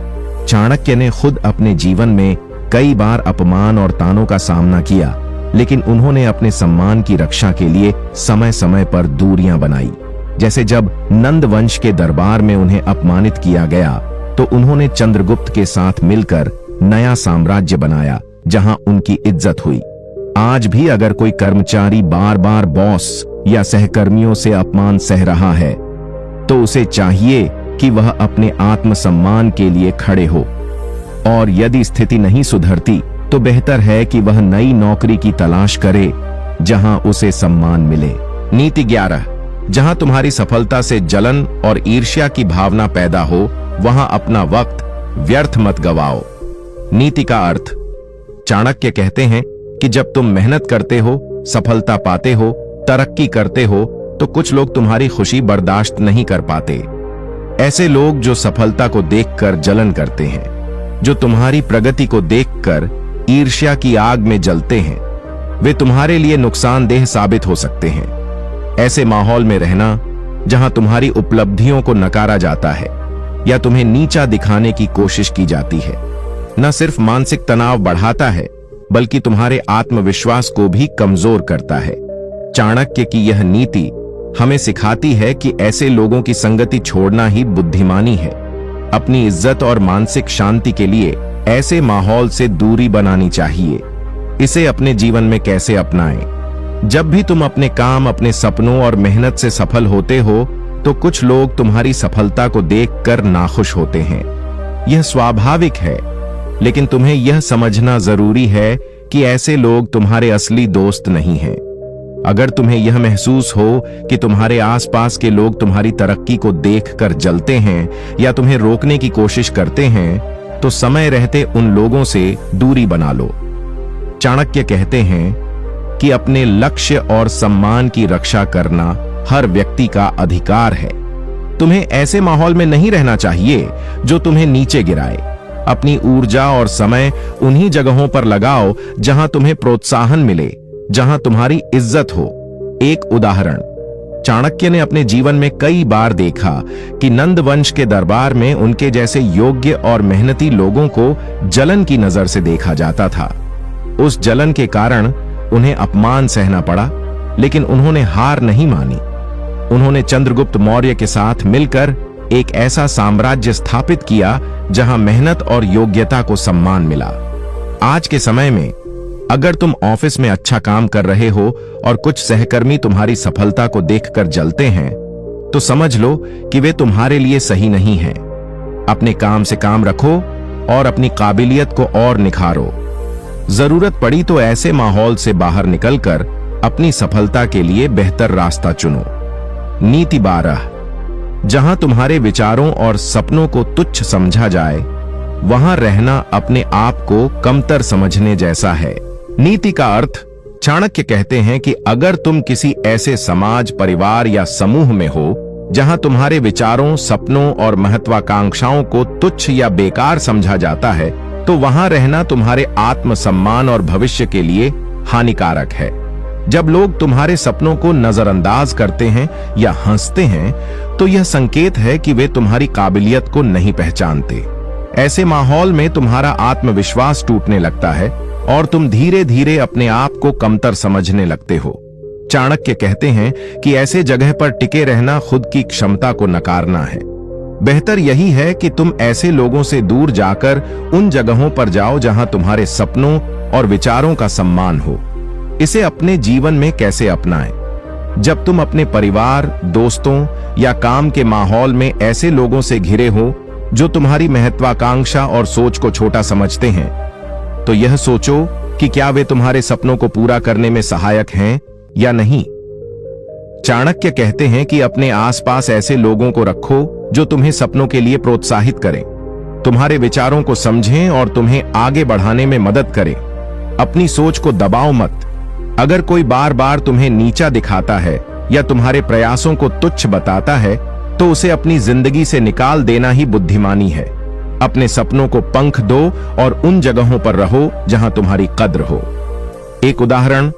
चाणक्य ने खुद अपने जीवन में कई बार अपमान और तानों का सामना किया, लेकिन उन्होंने अपने सम्मान की रक्षा के लिए समय समय पर दूरियां बनाई। जैसे जब नंद वंश के दरबार में उन्हें अपमानित किया गया, तो उन्होंने चंद्रगुप्त के साथ मिलकर नया साम्राज्य बनाया जहां उनकी इज्जत हुई। आज भी अगर कोई कर्मचारी बार बार बॉस या सहकर्मियों से अपमान सह रहा है तो उसे चाहिए कि वह अपने आत्मसम्मान के लिए खड़े हो, और यदि स्थिति नहीं सुधरती तो बेहतर है कि वह नई नौकरी की तलाश करे जहां उसे सम्मान मिले। नीति 11, जहां तुम्हारी सफलता से जलन और ईर्ष्या की भावना पैदा हो वहां अपना वक्त व्यर्थ मत गवाओ। नीति का अर्थ, चाणक्य कहते हैं कि जब तुम मेहनत करते हो, सफलता पाते हो, तरक्की करते हो तो कुछ लोग तुम्हारी खुशी बर्दाश्त नहीं कर पाते। ऐसे लोग जो सफलता को देखकर जलन करते हैं, जो तुम्हारी प्रगति को देखकर ईर्ष्या की आग में जलते हैं, वे तुम्हारे लिए नुकसानदेह साबित हो सकते हैं। ऐसे माहौल में रहना जहां तुम्हारी उपलब्धियों को नकारा जाता है या तुम्हें नीचा दिखाने की कोशिश की जाती है, न सिर्फ मानसिक तनाव बढ़ाता है बल्कि तुम्हारे आत्मविश्वास को भी कमजोर करता है। चाणक्य की यह नीति हमें सिखाती है कि ऐसे लोगों की संगति छोड़ना ही बुद्धिमानी है। अपनी इज्जत और मानसिक शांति के लिए ऐसे माहौल से दूरी बनानी चाहिए। इसे अपने जीवन में कैसे अपनाएं? जब भी तुम अपने काम, अपने सपनों और मेहनत से सफल होते हो तो कुछ लोग तुम्हारी सफलता को देखकर नाखुश होते हैं। यह स्वाभाविक है, लेकिन तुम्हें यह समझना जरूरी है कि ऐसे लोग तुम्हारे असली दोस्त नहीं हैं। अगर तुम्हें यह महसूस हो कि तुम्हारे आसपास के लोग तुम्हारी तरक्की को देखकर जलते हैं या तुम्हें रोकने की कोशिश करते हैं तो समय रहते उन लोगों से दूरी बना लो। चाणक्य कहते हैं कि अपने लक्ष्य और सम्मान की रक्षा करना हर व्यक्ति का अधिकार है। तुम्हें ऐसे माहौल में नहीं रहना चाहिए जो तुम्हें नीचे गिराए। अपनी ऊर्जा और समय उन्हीं जगहों पर लगाओ जहां तुम्हें प्रोत्साहन मिले, जहां तुम्हारी इज्जत हो। एक उदाहरण, चाणक्य ने अपने जीवन में कई बार देखा कि नंद वंश के दरबार में उनके जैसे योग्य और मेहनती लोगों को जलन की नजर से देखा जाता था। उस जलन के कारण उन्हें अपमान सहना पड़ा, लेकिन उन्होंने हार नहीं मानी। उन्होंने चंद्रगुप्त मौर्य के साथ मिलकर एक ऐसा साम्राज्य स्थापित किया जहां मेहनत और योग्यता को सम्मान मिला। आज के समय में अगर तुम ऑफिस में अच्छा काम कर रहे हो और कुछ सहकर्मी तुम्हारी सफलता को देखकर जलते हैं तो समझ लो कि वे तुम्हारे लिए सही नहीं हैं। अपने काम से काम रखो और अपनी काबिलियत को और निखारो। जरूरत पड़ी तो ऐसे माहौल से बाहर निकलकर अपनी सफलता के लिए बेहतर रास्ता चुनो। नीति 12, जहां तुम्हारे विचारों और सपनों को तुच्छ समझा जाए वहां रहना अपने आप को कमतर समझने जैसा है। नीति का अर्थ, चाणक्य कहते हैं कि अगर तुम किसी ऐसे समाज, परिवार या समूह में हो जहां तुम्हारे विचारों, सपनों और महत्वाकांक्षाओं को तुच्छ या बेकार समझा जाता है तो वहां रहना तुम्हारे आत्मसम्मान और भविष्य के लिए हानिकारक है। जब लोग तुम्हारे सपनों को नजरअंदाज करते हैं या हंसते हैं तो यह संकेत है कि वे तुम्हारी काबिलियत को नहीं पहचानते। ऐसे माहौल में तुम्हारा आत्मविश्वास टूटने लगता है और तुम धीरे धीरे अपने आप को कमतर समझने लगते हो। चाणक्य कहते हैं कि ऐसे जगह पर टिके रहना खुद की क्षमता को नकारना है। बेहतर यही है कि तुम ऐसे लोगों से दूर जाकर उन जगहों पर जाओ जहां तुम्हारे सपनों और विचारों का सम्मान हो। इसे अपने जीवन में कैसे अपनाएं? जब तुम अपने परिवार, दोस्तों या काम के माहौल में ऐसे लोगों से घिरे हो जो तुम्हारी महत्वाकांक्षा और सोच को छोटा समझते हैं तो यह सोचो कि क्या वे तुम्हारे सपनों को पूरा करने में सहायक हैं या नहीं। चाणक्य कहते हैं कि अपने आसपास ऐसे लोगों को रखो जो तुम्हें सपनों के लिए प्रोत्साहित करें, तुम्हारे विचारों को समझें और तुम्हें आगे बढ़ाने में मदद करें। अपनी सोच को दबाओ मत। अगर कोई बार बार तुम्हें नीचा दिखाता है या तुम्हारे प्रयासों को तुच्छ बताता है तो उसे अपनी जिंदगी से निकाल देना ही बुद्धिमानी है। अपने सपनों को पंख दो और उन जगहों पर रहो जहां तुम्हारी कद्र हो। एक उदाहरण,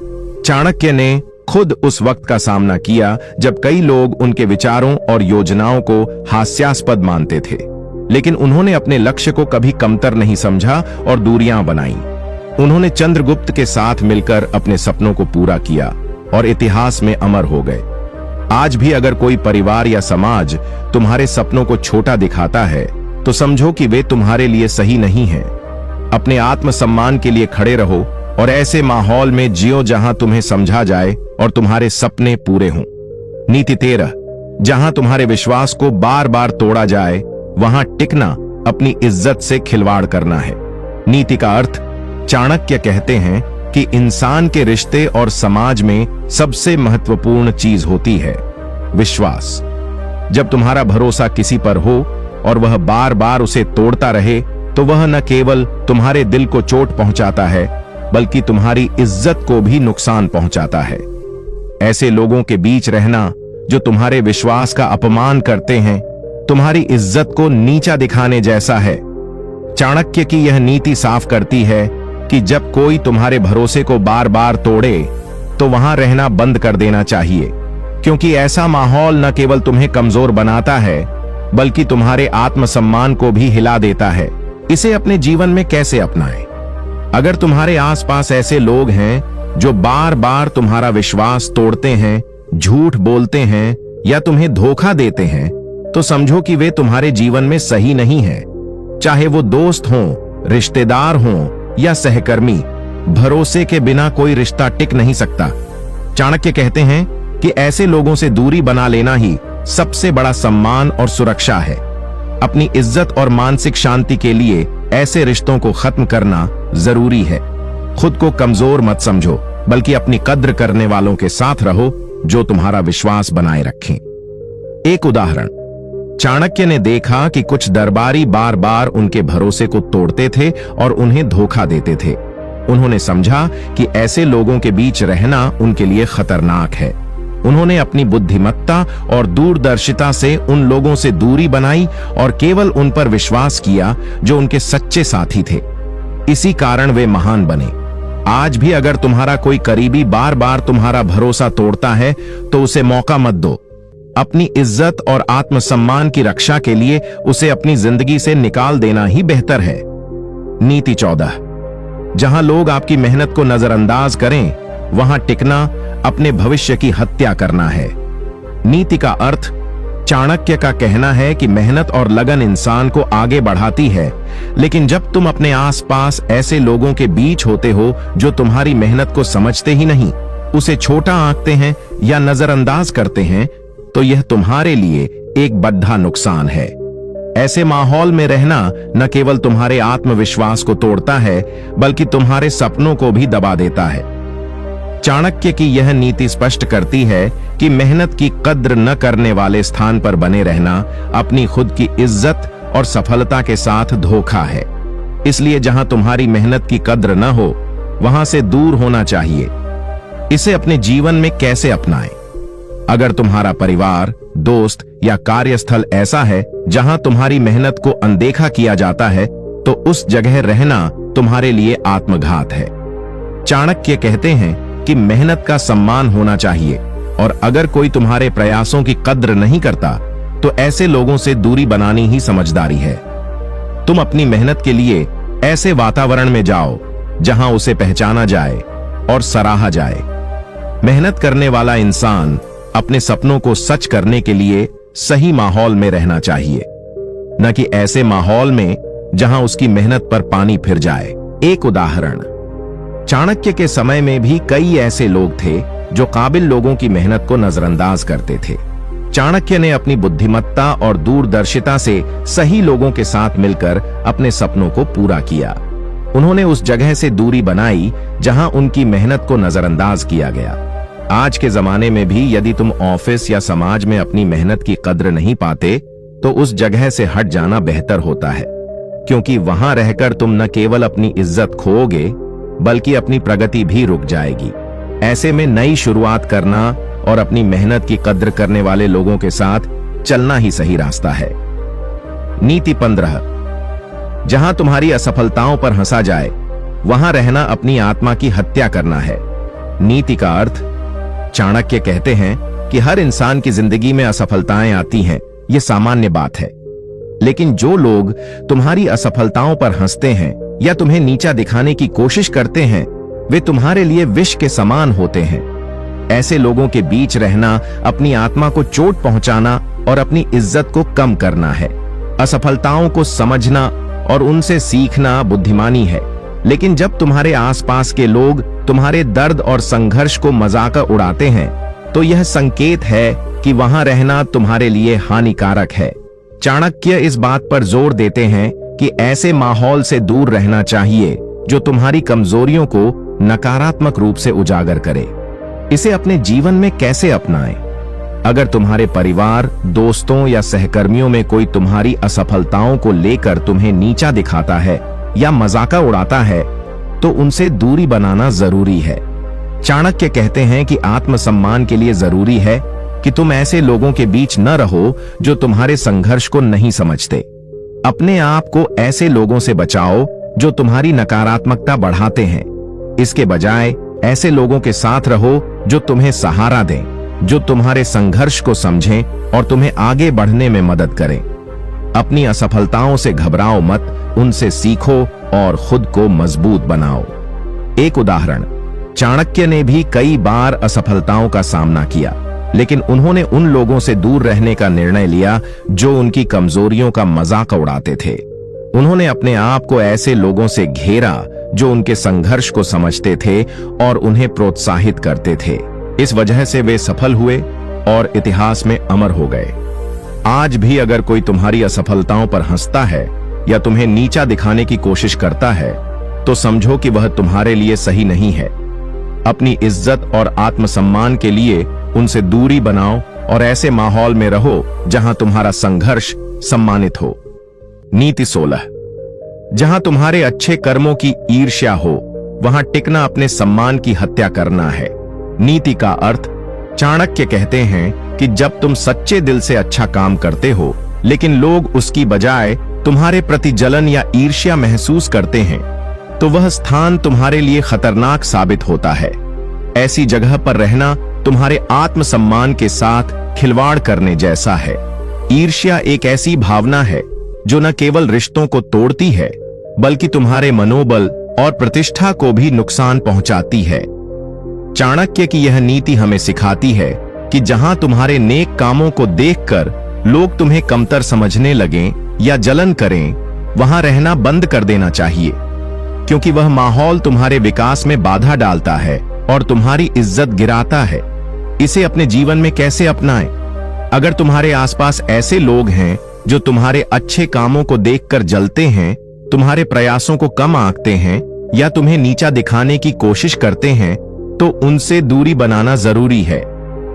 चाणक्य ने खुद उस वक्त का सामना किया जब कई लोग उनके विचारों और योजनाओं को हास्यास्पद मानते थे, लेकिन उन्होंने अपने लक्ष्य को कभी कमतर नहीं समझा और दूरियां बनाई। उन्होंने चंद्रगुप्त के साथ मिलकर अपने सपनों को पूरा किया और इतिहास में अमर हो गए। आज भी अगर कोई परिवार या समाज तुम्हारे सपनों को छोटा दिखाता है तो समझो कि वे तुम्हारे लिए सही नहीं हैं। अपने आत्मसम्मान के लिए खड़े रहो और ऐसे माहौल में जियो जहां तुम्हें समझा जाए और तुम्हारे सपने पूरे हों। नीति 13, जहां तुम्हारे विश्वास को बार बार तोड़ा जाए वहां टिकना अपनी इज्जत से खिलवाड़ करना है। नीति का अर्थ, चाणक्य कहते हैं कि इंसान के रिश्ते और समाज में सबसे महत्वपूर्ण चीज होती है विश्वास। जब तुम्हारा भरोसा किसी पर हो और वह बार बार उसे तोड़ता रहे तो वह न केवल तुम्हारे दिल को चोट पहुंचाता है बल्कि तुम्हारी इज्जत को भी नुकसान पहुंचाता है। ऐसे लोगों के बीच रहना जो तुम्हारे विश्वास का अपमान करते हैं तुम्हारी इज्जत को नीचा दिखाने जैसा है। चाणक्य की यह नीति साफ करती है कि जब कोई तुम्हारे भरोसे को बार बार तोड़े तो वहां रहना बंद कर देना चाहिए, क्योंकि ऐसा माहौल न केवल तुम्हें कमजोर बनाता है बल्कि तुम्हारे आत्मसम्मान को भी हिला देता है। इसे अपने जीवन में कैसे अपनाएं? अगर तुम्हारे आसपास ऐसे लोग हैं जो बार बार तुम्हारा विश्वास तोड़ते हैं, झूठ बोलते हैं या तुम्हें धोखा देते हैं, तो समझो कि वे तुम्हारे जीवन में सही नहीं है। चाहे वो दोस्त हों, रिश्तेदार हों या सहकर्मी, भरोसे के बिना कोई रिश्ता टिक नहीं सकता। चाणक्य कहते हैं कि ऐसे लोगों से दूरी बना लेना ही सबसे बड़ा सम्मान और सुरक्षा है। अपनी इज्जत और मानसिक शांति के लिए ऐसे रिश्तों को खत्म करना जरूरी है। खुद को कमजोर मत समझो बल्कि अपनी कद्र करने वालों के साथ रहो जो तुम्हारा विश्वास बनाए रखें। एक उदाहरण, चाणक्य ने देखा कि कुछ दरबारी बार बार उनके भरोसे को तोड़ते थे और उन्हें धोखा देते थे। उन्होंने समझा कि ऐसे लोगों के बीच रहना उनके लिए खतरनाक है। उन्होंने अपनी बुद्धिमत्ता और दूरदर्शिता से उन लोगों से दूरी बनाई और केवल उन पर विश्वास किया जो उनके सच्चे साथी थे। इसी कारण वे महान बने। आज भी अगर तुम्हारा कोई करीबी बार बार तुम्हारा भरोसा तोड़ता है तो उसे मौका मत दो। अपनी इज्जत और आत्मसम्मान की रक्षा के लिए उसे अपनी जिंदगी से निकाल देना ही बेहतर है। नीति 14, जहां लोग आपकी मेहनत को नजरअंदाज करें वहां टिकना अपने भविष्य की हत्या करना है। नीति का अर्थ, चाणक्य का कहना है कि मेहनत और लगन इंसान को आगे बढ़ाती है, लेकिन जब तुम अपने आसपास ऐसे लोगों के बीच होते हो जो तुम्हारी मेहनत को समझते ही नहीं, उसे छोटा आंकते हैं या नजरअंदाज करते हैं, तो यह तुम्हारे लिए एक बड़ा नुकसान है। ऐसे माहौल में रहना न केवल तुम्हारे आत्मविश्वास को तोड़ता है बल्कि तुम्हारे सपनों को भी दबा देता है। चाणक्य की यह नीति स्पष्ट करती है कि मेहनत की कद्र न करने वाले स्थान पर बने रहना अपनी खुद की इज्जत और सफलता के साथ धोखा है। इसलिए जहां तुम्हारी मेहनत की कद्र न हो वहां से दूर होना चाहिए। इसे अपने जीवन में कैसे अपनाएं? अगर तुम्हारा परिवार, दोस्त या कार्यस्थल ऐसा है जहां तुम्हारी मेहनत को अनदेखा किया जाता है तो उस जगह रहना तुम्हारे लिए आत्मघात है। चाणक्य कहते हैं कि मेहनत का सम्मान होना चाहिए और अगर कोई तुम्हारे प्रयासों की कद्र नहीं करता तो ऐसे लोगों से दूरी बनानी ही समझदारी है। तुम अपनी मेहनत के लिए ऐसे वातावरण में जाओ जहां उसे पहचाना जाए और सराहा जाए। मेहनत करने वाला इंसान अपने सपनों को सच करने के लिए सही माहौल में रहना चाहिए, न कि ऐसे माहौल में जहां उसकी मेहनत पर पानी फिर जाए। एक उदाहरण, चाणक्य के समय में भी कई ऐसे लोग थे जो काबिल लोगों की मेहनत को नजरअंदाज करते थे। चाणक्य ने अपनी बुद्धिमत्ता और दूरदर्शिता से सही लोगों के साथ मिलकर अपने सपनों को पूरा किया। उन्होंने उस जगह से दूरी बनाई जहां उनकी मेहनत को नजरअंदाज किया गया। आज के जमाने में भी यदि तुम ऑफिस या समाज में अपनी मेहनत की कद्र नहीं पाते तो उस जगह से हट जाना बेहतर होता है, क्योंकि वहां रहकर तुम न केवल अपनी इज्जत खोओगे बल्कि अपनी प्रगति भी रुक जाएगी। ऐसे में नई शुरुआत करना और अपनी मेहनत की कद्र करने वाले लोगों के साथ चलना ही सही रास्ता है। नीति 15, जहां तुम्हारी असफलताओं पर हंसा जाए वहां रहना अपनी आत्मा की हत्या करना है। नीति का अर्थ, चाणक्य कहते हैं कि हर इंसान की जिंदगी में असफलताएं आती हैं, यह सामान्य बात है, लेकिन जो लोग तुम्हारी असफलताओं पर हंसते हैं या तुम्हें नीचा दिखाने की कोशिश करते हैं वे तुम्हारे लिए विष के समान होते हैं। ऐसे लोगों के बीच रहना अपनी आत्मा को चोट पहुंचाना और अपनी इज्जत को कम करना है। असफलताओं को समझना और उनसे सीखना बुद्धिमानी है। लेकिन जब तुम्हारे आसपास के लोग तुम्हारे दर्द और संघर्ष को मजाक उड़ाते हैं तो यह संकेत है कि वहां रहना तुम्हारे लिए हानिकारक है। चाणक्य इस बात पर जोर देते हैं कि ऐसे माहौल से दूर रहना चाहिए जो तुम्हारी कमजोरियों को नकारात्मक रूप से उजागर करे। इसे अपने जीवन में कैसे अपनाएं? अगर तुम्हारे परिवार, दोस्तों या सहकर्मियों में कोई तुम्हारी असफलताओं को लेकर तुम्हें नीचा दिखाता है या मजाका उड़ाता है तो उनसे दूरी बनाना जरूरी है। चाणक्य कहते हैं कि आत्मसम्मान के लिए जरूरी है कि तुम ऐसे लोगों के बीच न रहो जो तुम्हारे संघर्ष को नहीं समझते। अपने आप को ऐसे लोगों से बचाओ जो तुम्हारी नकारात्मकता बढ़ाते हैं। इसके बजाय ऐसे लोगों के साथ रहो जो तुम्हें सहारा दें, जो तुम्हारे संघर्ष को समझें और तुम्हें आगे बढ़ने में मदद करें। अपनी असफलताओं से घबराओ मत, उनसे सीखो और खुद को मजबूत बनाओ। एक उदाहरण, चाणक्य ने भी कई बार असफलताओं का सामना किया, लेकिन उन्होंने उन लोगों से दूर रहने का निर्णय लिया जो उनकी कमजोरियों का मजाक उड़ाते थे। उन्होंने अपने आप को ऐसे लोगों से घेरा जो उनके संघर्ष को समझते थे और उन्हें प्रोत्साहित करते थे। इस वजह से वे सफल हुए और इतिहास में अमर हो गए। आज भी अगर कोई तुम्हारी असफलताओं पर हंसता है या तुम्हें नीचा दिखाने की कोशिश करता है तो समझो कि वह तुम्हारे लिए सही नहीं है। अपनी इज्जत और आत्मसम्मान के लिए उनसे दूरी बनाओ और ऐसे माहौल में रहो जहां तुम्हारा संघर्ष सम्मानित हो। नीति 16, जहां तुम्हारे अच्छे कर्मों की ईर्ष्या हो वहां टिकना अपने सम्मान की हत्या करना है। नीति का अर्थ, चाणक्य कहते हैं कि जब तुम सच्चे दिल से अच्छा काम करते हो लेकिन लोग उसकी बजाय तुम्हारे प्रति जलन या ईर्ष्या महसूस करते हैं तो वह स्थान तुम्हारे लिए खतरनाक साबित होता है। ऐसी जगह पर रहना तुम्हारे आत्मसम्मान के साथ खिलवाड़ करने जैसा है। ईर्ष्या एक ऐसी भावना है जो न केवल रिश्तों को तोड़ती है बल्कि तुम्हारे मनोबल और प्रतिष्ठा को भी नुकसान पहुंचाती है। चाणक्य की यह नीति हमें सिखाती है कि जहां तुम्हारे नेक कामों को देखकर लोग तुम्हें कमतर समझने लगें या जलन करें, वहां रहना बंद कर देना चाहिए, क्योंकि वह माहौल तुम्हारे विकास में बाधा डालता है और तुम्हारी इज्जत गिराता है। इसे अपने जीवन में कैसे अपनाएं? अगर तुम्हारे आसपास ऐसे लोग हैं जो तुम्हारे अच्छे कामों को देखकर जलते हैं, तुम्हारे प्रयासों को कम आंकते हैं या तुम्हें नीचा दिखाने की कोशिश करते हैं तो उनसे दूरी बनाना जरूरी है।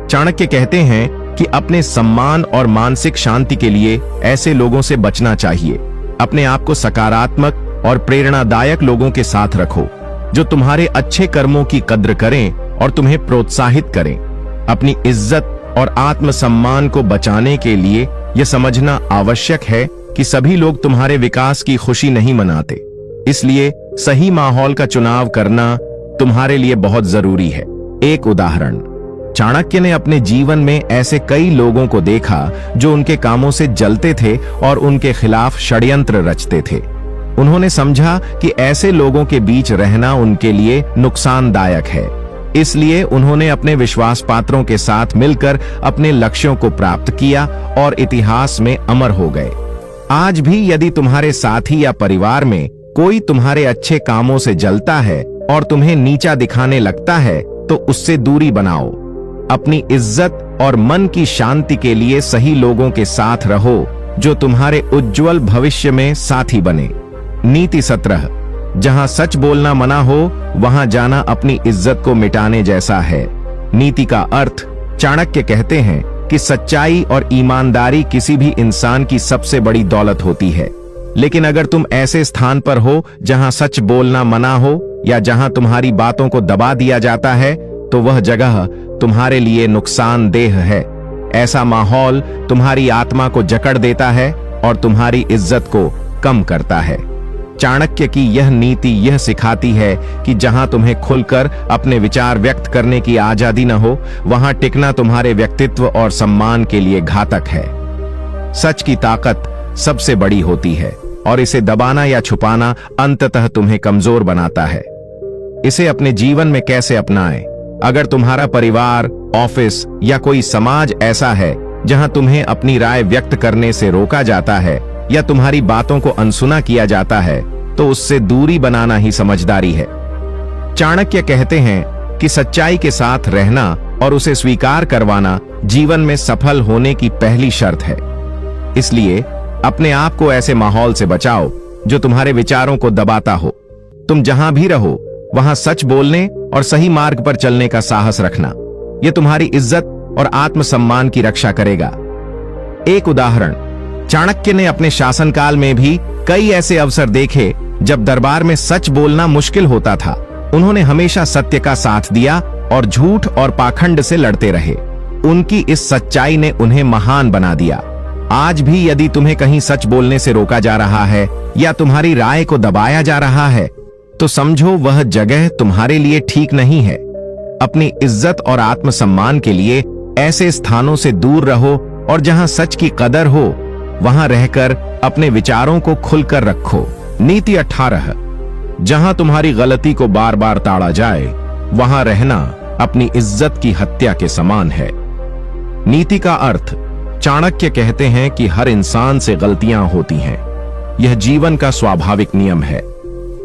चाणक्य कहते हैं कि अपने सम्मान और मानसिक शांति के लिए ऐसे लोगों से बचना चाहिए। अपने आप को सकारात्मक और प्रेरणादायक लोगों के साथ रखो जो तुम्हारे अच्छे कर्मों की कद्र करें और तुम्हें प्रोत्साहित करें। अपनी इज्जत और आत्मसम्मान को बचाने के लिए यह समझना आवश्यक है कि सभी लोग तुम्हारे विकास की खुशी नहीं मनाते, इसलिए सही माहौल का चुनाव करना तुम्हारे लिए बहुत जरूरी है। एक उदाहरण, चाणक्य ने अपने जीवन में ऐसे कई लोगों को देखा जो उनके कामों से जलते थे और उनके खिलाफ षड्यंत्र रचते थे। उन्होंने समझा कि ऐसे लोगों के बीच रहना उनके लिए नुकसानदायक है, इसलिए उन्होंने अपने विश्वास पात्रों के साथ मिलकर अपने लक्ष्यों को प्राप्त किया और इतिहास में अमर हो गए। आज भी यदि तुम्हारे साथी या परिवार में कोई तुम्हारे अच्छे कामों से जलता है और तुम्हें नीचा दिखाने लगता है तो उससे दूरी बनाओ। अपनी इज्जत और मन की शांति के लिए सही लोगों के साथ रहो जो तुम्हारे उज्जवल भविष्य में साथी बने। नीति 17, जहां सच बोलना मना हो वहां जाना अपनी इज्जत को मिटाने जैसा है। नीति का अर्थ, चाणक्य कहते हैं कि सच्चाई और ईमानदारी किसी भी इंसान की सबसे बड़ी दौलत होती है, लेकिन अगर तुम ऐसे स्थान पर हो जहां सच बोलना मना हो या जहां तुम्हारी बातों को दबा दिया जाता है तो वह जगह तुम्हारे लिए नुकसानदेह है। ऐसा माहौल तुम्हारी आत्मा को जकड़ देता है और तुम्हारी इज्जत को कम करता है। चाणक्य की यह नीति यह सिखाती है कि जहां तुम्हें खुलकर अपने विचार व्यक्त करने की आजादी न हो वहां टिकना तुम्हारे व्यक्तित्व और सम्मान के लिए घातक है। सच की ताकत सबसे बड़ी होती है और इसे दबाना या छुपाना अंततः तुम्हें कमजोर बनाता है। इसे अपने जीवन में कैसे अपनाएं? अगर तुम्हारा परिवार, ऑफिस या कोई समाज ऐसा है जहां तुम्हें अपनी राय व्यक्त करने से रोका जाता है या तुम्हारी बातों को अनसुना किया जाता है तो उससे दूरी बनाना ही समझदारी है। चाणक्य कहते हैं कि सच्चाई के साथ रहना और उसे स्वीकार करवाना जीवन में सफल होने की पहली शर्त है। इसलिए अपने आप को ऐसे माहौल से बचाओ जो तुम्हारे विचारों को दबाता हो। तुम जहां भी रहो वहां सच बोलने और सही मार्ग पर चलने का साहस रखना। यह तुम्हारी इज्जत और आत्मसम्मान की रक्षा करेगा। एक उदाहरण, चाणक्य ने अपने शासनकाल में भी कई ऐसे अवसर देखे जब दरबार में सच बोलना मुश्किल होता था। उन्होंने हमेशा सत्य का साथ दिया और झूठ और पाखंड से लड़ते रहे। उनकी इस सच्चाई ने उन्हें महान बना दिया। आज भी यदि तुम्हें कहीं सच बोलने से रोका जा रहा है या तुम्हारी राय को दबाया जा रहा है तो समझो वह जगह तुम्हारे लिए ठीक नहीं है। अपनी इज्जत और आत्मसम्मान के लिए ऐसे स्थानों से दूर रहो और जहां सच की कदर हो वहां रहकर अपने विचारों को खुलकर रखो। नीति 18, जहां तुम्हारी गलती को बार बार ताड़ा जाए वहां रहना अपनी इज्जत की हत्या के समान है। नीति का अर्थ, चाणक्य कहते हैं कि हर इंसान से गलतियां होती हैं। यह जीवन का स्वाभाविक नियम है।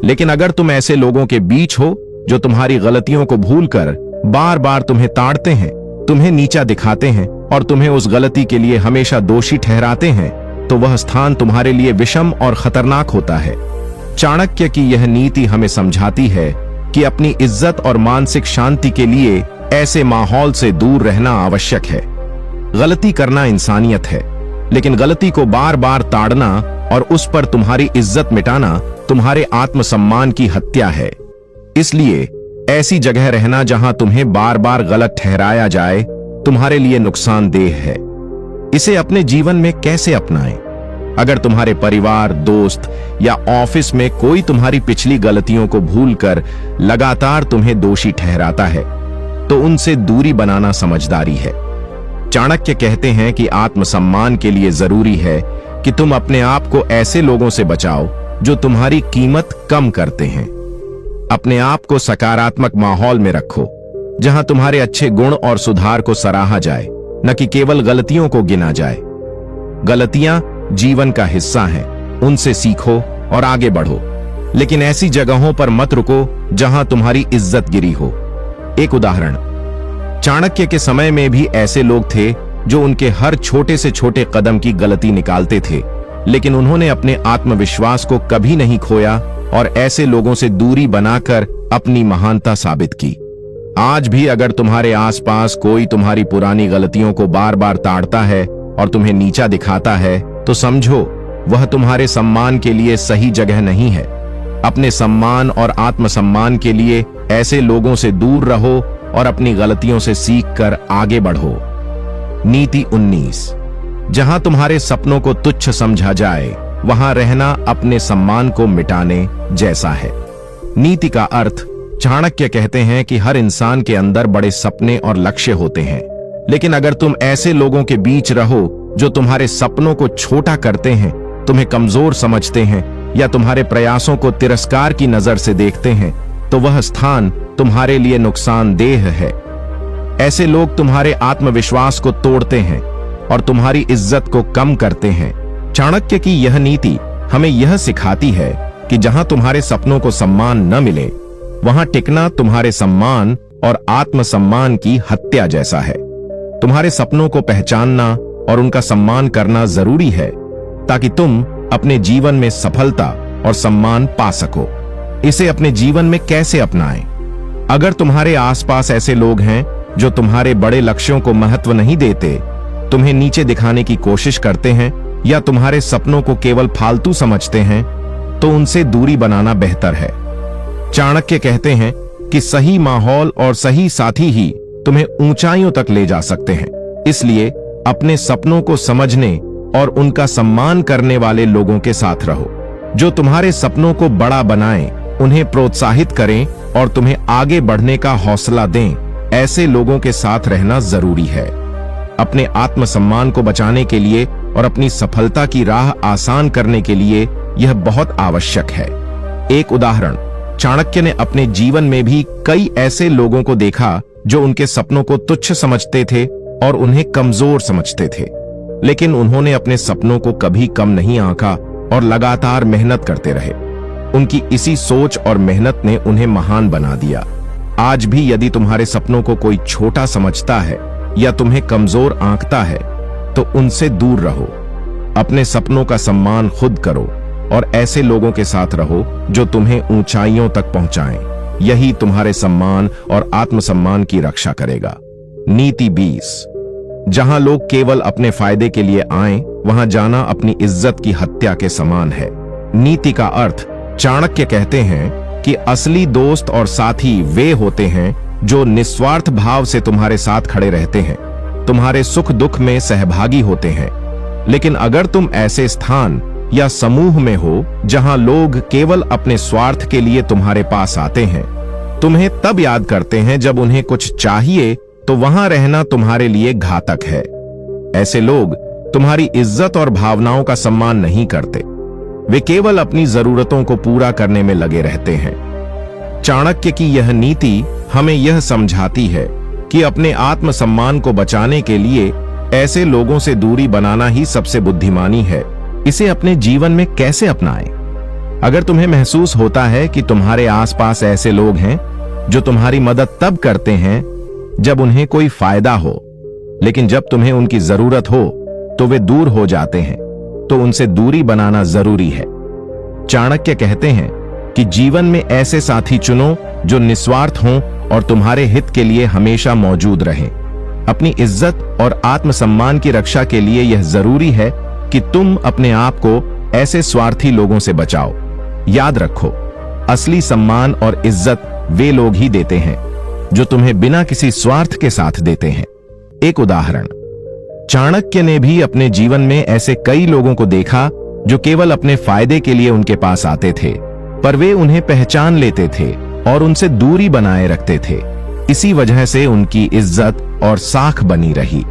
लेकिन अगर तुम ऐसे लोगों के बीच हो जो तुम्हारी गलतियों को भूलकर बार बार तुम्हें ताड़ते हैं, तुम्हें नीचा दिखाते हैं और तुम्हें उस गलती के लिए हमेशा दोषी ठहराते हैं, तो वह स्थान तुम्हारे लिए विषम और खतरनाक होता है। चाणक्य की यह नीति हमें समझाती है कि अपनी इज्जत और मानसिक शांति के लिए ऐसे माहौल से दूर रहना आवश्यक है। गलती करना इंसानियत है, लेकिन गलती को बार बार ताड़ना और उस पर तुम्हारी इज्जत मिटाना तुम्हारे आत्मसम्मान की हत्या है। इसलिए ऐसी जगह रहना जहां तुम्हें बार बार गलत ठहराया जाए तुम्हारे लिए नुकसानदेह है। इसे अपने जीवन में कैसे अपनाएं? अगर तुम्हारे परिवार, दोस्त या ऑफिस में कोई तुम्हारी पिछली गलतियों को भूलकर लगातार तुम्हें दोषी ठहराता है तो उनसे दूरी बनाना समझदारी है। चाणक्य कहते हैं कि आत्मसम्मान के लिए जरूरी है कि तुम अपने आप को ऐसे लोगों से बचाओ जो तुम्हारी कीमत कम करते हैं। अपने आप को सकारात्मक माहौल में रखो जहां तुम्हारे अच्छे गुण और सुधार को सराहा जाए, न कि केवल गलतियों को गिना जाए। गलतियां जीवन का हिस्सा हैं, उनसे सीखो और आगे बढ़ो, लेकिन ऐसी जगहों पर मत रुको जहां तुम्हारी इज्जत गिरी हो। एक उदाहरण, चाणक्य के समय में भी ऐसे लोग थे जो उनके हर छोटे से छोटे कदम की गलती निकालते थे, लेकिन उन्होंने अपने आत्मविश्वास को कभी नहीं खोया और ऐसे लोगों से दूरी बनाकर अपनी महानता साबित की। आज भी अगर तुम्हारे आसपास कोई तुम्हारी पुरानी गलतियों को बार बार ताड़ता है और तुम्हें नीचा दिखाता है तो समझो वह तुम्हारे सम्मान के लिए सही जगह नहीं है। अपने सम्मान और आत्मसम्मान के लिए ऐसे लोगों से दूर रहो और अपनी गलतियों से सीखकर आगे बढ़ो। नीति 19, जहां तुम्हारे सपनों को तुच्छ समझा जाए वहां रहना अपने सम्मान को मिटाने जैसा है। नीति का अर्थ, चाणक्य कहते हैं कि हर इंसान के अंदर बड़े सपने और लक्ष्य होते हैं, लेकिन अगर तुम ऐसे लोगों के बीच रहो जो तुम्हारे सपनों को छोटा करते हैं, तुम्हें कमजोर समझते हैं या तुम्हारे प्रयासों को तिरस्कार की नजर से देखते हैं, तो वह स्थान तुम्हारे लिए नुकसानदेह है। ऐसे लोग तुम्हारे आत्मविश्वास को तोड़ते हैं और तुम्हारी इज्जत को कम करते हैं। चाणक्य की यह नीति हमें यह सिखाती है कि जहां तुम्हारे सपनों को सम्मान न मिले वहां टिकना तुम्हारे सम्मान और आत्मसम्मान की हत्या जैसा है। तुम्हारे सपनों को पहचानना और उनका सम्मान करना जरूरी है ताकि तुम अपने जीवन में सफलता और सम्मान पा सको। इसे अपने जीवन में कैसे अपनाएं? अगर तुम्हारे आसपास ऐसे लोग हैं जो तुम्हारे बड़े लक्ष्यों को महत्व नहीं देते, तुम्हें नीचे दिखाने की कोशिश करते हैं या तुम्हारे सपनों को केवल फालतू समझते हैं, तो उनसे दूरी बनाना बेहतर है। चाणक्य कहते हैं कि सही माहौल और सही साथी ही तुम्हें ऊंचाइयों तक ले जा सकते हैं। इसलिए अपने सपनों को समझने और उनका सम्मान करने वाले लोगों के साथ रहो, जो तुम्हारे सपनों को बड़ा बनाएं, उन्हें प्रोत्साहित करें और तुम्हें आगे बढ़ने का हौसला दें। ऐसे लोगों के साथ रहना जरूरी है। अपने आत्मसम्मान को बचाने के लिए और अपनी सफलता की राह आसान करने के लिए यह बहुत आवश्यक है। एक उदाहरण, चाणक्य ने अपने जीवन में भी कई ऐसे लोगों को देखा जो उनके सपनों को तुच्छ समझते थे और उन्हें कमजोर समझते थे। लेकिन उन्होंने अपने सपनों को कभी कम नहीं आंका और लगातार मेहनत करते रहे। उनकी इसी सोच और मेहनत ने उन्हें महान बना दिया। आज भी यदि तुम्हारे सपनों को कोई छोटा समझता है या तुम्हें कमजोर आंकता है तो उनसे दूर रहो। अपने सपनों का सम्मान खुद करो और ऐसे लोगों के साथ रहो जो तुम्हें ऊंचाइयों तक पहुंचाएं। यही तुम्हारे सम्मान और आत्मसम्मान की रक्षा करेगा। नीति 20। जहां लोग केवल अपने फायदे के लिए आएं, वहां जाना अपनी इज्जत की हत्या के समान है। नीति का अर्थ चाणक्य कहते हैं कि असली दोस्त और साथी वे होते हैं जो निस्वार्थ भाव से तुम्हारे साथ खड़े रहते हैं, तुम्हारे सुख दुख में सहभागी होते हैं। लेकिन अगर तुम ऐसे स्थान या समूह में हो जहां लोग केवल अपने स्वार्थ के लिए तुम्हारे पास आते हैं, तुम्हें तब याद करते हैं जब उन्हें कुछ चाहिए, तो वहां रहना तुम्हारे लिए घातक है। ऐसे लोग तुम्हारी इज्जत और भावनाओं का सम्मान नहीं करते। वे केवल अपनी जरूरतों को पूरा करने में लगे रहते हैं। चाणक्य की यह नीति हमें यह समझाती है कि अपने आत्मसम्मान को बचाने के लिए ऐसे लोगों से दूरी बनाना ही सबसे बुद्धिमानी है। इसे अपने जीवन में कैसे अपनाएं? अगर तुम्हें महसूस होता है कि तुम्हारे आसपास ऐसे लोग हैं जो तुम्हारी मदद तब करते हैं जब उन्हें कोई फायदा हो, लेकिन जब तुम्हें उनकी जरूरत हो तो वे दूर हो जाते हैं, तो उनसे दूरी बनाना जरूरी है। चाणक्य कहते हैं कि जीवन में ऐसे साथी चुनो जो निस्वार्थ हों और तुम्हारे हित के लिए हमेशा मौजूद रहें। अपनी इज्जत और आत्मसम्मान की रक्षा के लिए यह जरूरी है कि तुम अपने आप को ऐसे स्वार्थी लोगों से बचाओ। याद रखो, असली सम्मान और इज्जत वे लोग ही देते हैं जो तुम्हें बिना किसी स्वार्थ के साथ देते हैं। एक उदाहरण, चाणक्य ने भी अपने जीवन में ऐसे कई लोगों को देखा जो केवल अपने फायदे के लिए उनके पास आते थे, पर वे उन्हें पहचान लेते थे और उनसे दूरी बनाए रखते थे। इसी वजह से उनकी इज्जत और साख बनी रही।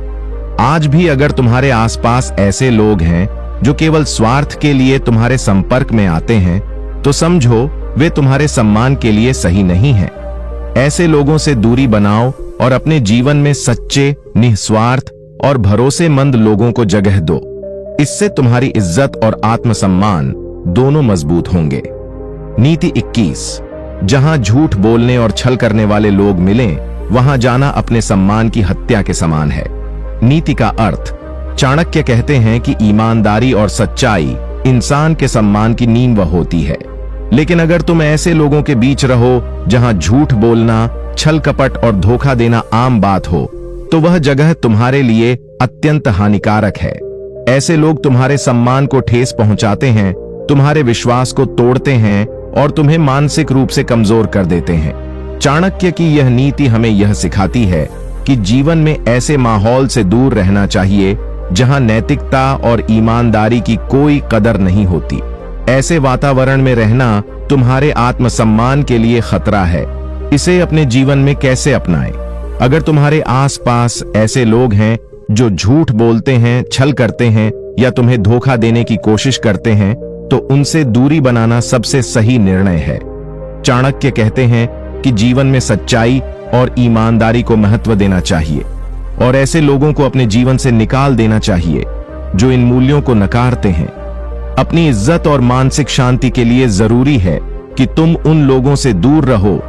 आज भी अगर तुम्हारे आसपास ऐसे लोग हैं जो केवल स्वार्थ के लिए तुम्हारे संपर्क में आते हैं, तो समझो वे तुम्हारे सम्मान के लिए सही नहीं हैं। ऐसे लोगों से दूरी बनाओ और अपने जीवन में सच्चे, निस्वार्थ और भरोसेमंद लोगों को जगह दो। इससे तुम्हारी इज्जत और आत्मसम्मान दोनों मजबूत होंगे। नीति 21। जहां झूठ बोलने और छल करने वाले लोग मिलें, वहां जाना अपने सम्मान की हत्या के समान है। नीति का अर्थ चाणक्य कहते हैं कि ईमानदारी और सच्चाई इंसान के सम्मान की नींव होती है। लेकिन अगर तुम ऐसे लोगों के बीच रहो जहां झूठ बोलना, छल कपट और धोखा देना आम बात हो, तो वह जगह तुम्हारे लिए अत्यंत हानिकारक है। ऐसे लोग तुम्हारे सम्मान को ठेस पहुंचाते हैं, तुम्हारे विश्वास को तोड़ते हैं और तुम्हें मानसिक रूप से कमजोर कर देते हैं। चाणक्य की यह नीति हमें यह सिखाती है कि जीवन में ऐसे माहौल से दूर रहना चाहिए जहां नैतिकता और ईमानदारी की कोई कदर नहीं होती। ऐसे वातावरण में रहना तुम्हारे आत्मसम्मान के लिए खतरा है। इसे अपने जीवन में कैसे अपनाएं? अगर तुम्हारे आसपास ऐसे लोग हैं जो झूठ बोलते हैं, छल करते हैं या तुम्हें धोखा देने की कोशिश करते हैं, तो उनसे दूरी बनाना सबसे सही निर्णय है। चाणक्य कहते हैं कि जीवन में सच्चाई और ईमानदारी को महत्व देना चाहिए और ऐसे लोगों को अपने जीवन से निकाल देना चाहिए जो इन मूल्यों को नकारते हैं। अपनी इज्जत और मानसिक शांति के लिए जरूरी है कि तुम उन लोगों से दूर रहो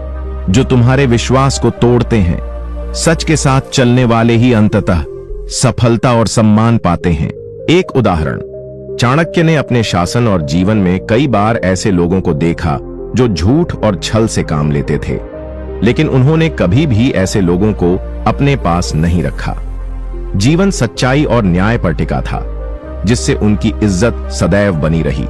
जो तुम्हारे विश्वास को तोड़ते हैं। सच के साथ चलने वाले ही अंततः सफलता और सम्मान पाते हैं। एक उदाहरण, चाणक्य ने अपने शासन और जीवन में कई बार ऐसे लोगों को देखा जो झूठ और छल से काम लेते थे, लेकिन उन्होंने कभी भी ऐसे लोगों को अपने पास नहीं रखा। जीवन सच्चाई और न्याय पर टिका था, जिससे उनकी इज्जत सदैव बनी रही।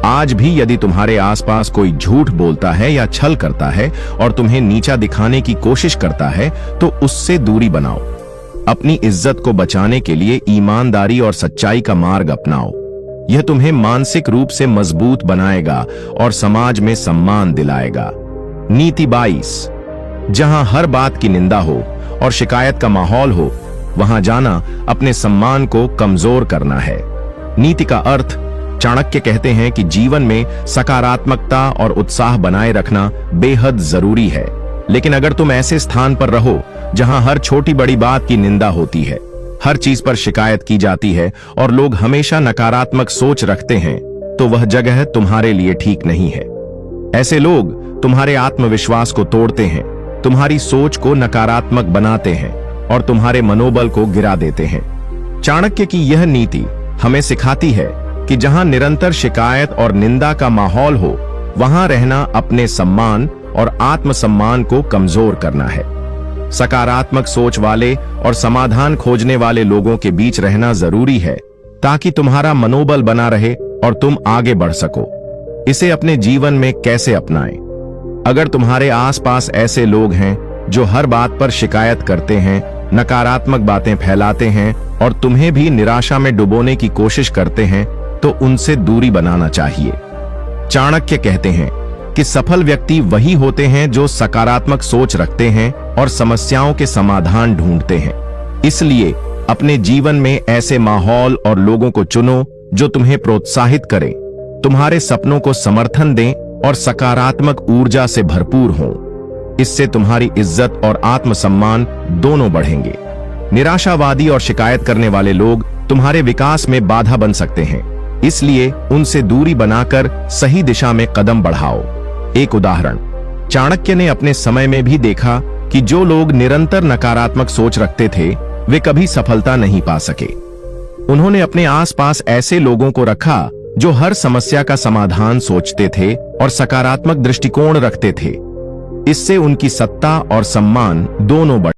आज भी यदि तुम्हारे आसपास कोई झूठ बोलता है या छल करता है और तुम्हें नीचा दिखाने की कोशिश करता है, तो उससे दूरी बनाओ। अपनी इज्जत को बचाने के लिए ईमानदारी और सच्चाई का मार्ग अपनाओ। यह तुम्हें मानसिक रूप से मजबूत बनाएगा और समाज में सम्मान दिलाएगा। नीति 22। जहां हर बात की निंदा हो और शिकायत का माहौल हो, वहां जाना अपने सम्मान को कमजोर करना है। नीति का अर्थ चाणक्य कहते हैं कि जीवन में सकारात्मकता और उत्साह बनाए रखना बेहद जरूरी है। लेकिन अगर तुम ऐसे स्थान पर रहो जहां हर छोटी बड़ी बात की निंदा होती है, हर चीज पर शिकायत की जाती है और लोग हमेशा नकारात्मक सोच रखते हैं, तो वह जगह तुम्हारे लिए ठीक नहीं है। ऐसे लोग तुम्हारे आत्मविश्वास को तोड़ते हैं, तुम्हारी सोच को नकारात्मक बनाते हैं और तुम्हारे मनोबल को गिरा देते हैं। चाणक्य की यह नीति हमें सिखाती है कि जहां निरंतर शिकायत और निंदा का माहौल हो, वहां रहना अपने सम्मान और आत्मसम्मान को कमजोर करना है। सकारात्मक सोच वाले और समाधान खोजने वाले लोगों के बीच रहना जरूरी है, ताकि तुम्हारा मनोबल बना रहे और तुम आगे बढ़ सको। इसे अपने जीवन में कैसे अपनाएं? अगर तुम्हारे आसपास ऐसे लोग हैं जो हर बात पर शिकायत करते हैं, नकारात्मक बातें फैलाते हैं और तुम्हें भी निराशा में डुबोने की कोशिश करते हैं, तो उनसे दूरी बनाना चाहिए। चाणक्य कहते हैं कि सफल व्यक्ति वही होते हैं जो सकारात्मक सोच रखते हैं और समस्याओं के समाधान ढूंढते हैं। इसलिए अपने जीवन में ऐसे माहौल और लोगों को चुनो जो तुम्हें प्रोत्साहित करें, तुम्हारे सपनों को समर्थन दें और सकारात्मक ऊर्जा से भरपूर हों। इससे तुम्हारी इज्जत और आत्मसम्मान दोनों बढ़ेंगे। निराशावादी और शिकायत करने वाले लोग तुम्हारे विकास में बाधा बन सकते हैं, इसलिए उनसे दूरी बनाकर सही दिशा में कदम बढ़ाओ। एक उदाहरण, चाणक्य ने अपने समय में भी देखा कि जो लोग निरंतर नकारात्मक सोच रखते थे, वे कभी सफलता नहीं पा सके। उन्होंने अपने आसपास ऐसे लोगों को रखा जो हर समस्या का समाधान सोचते थे और सकारात्मक दृष्टिकोण रखते थे। इससे उनकी सत्ता और सम्मान दोनों बढ़े।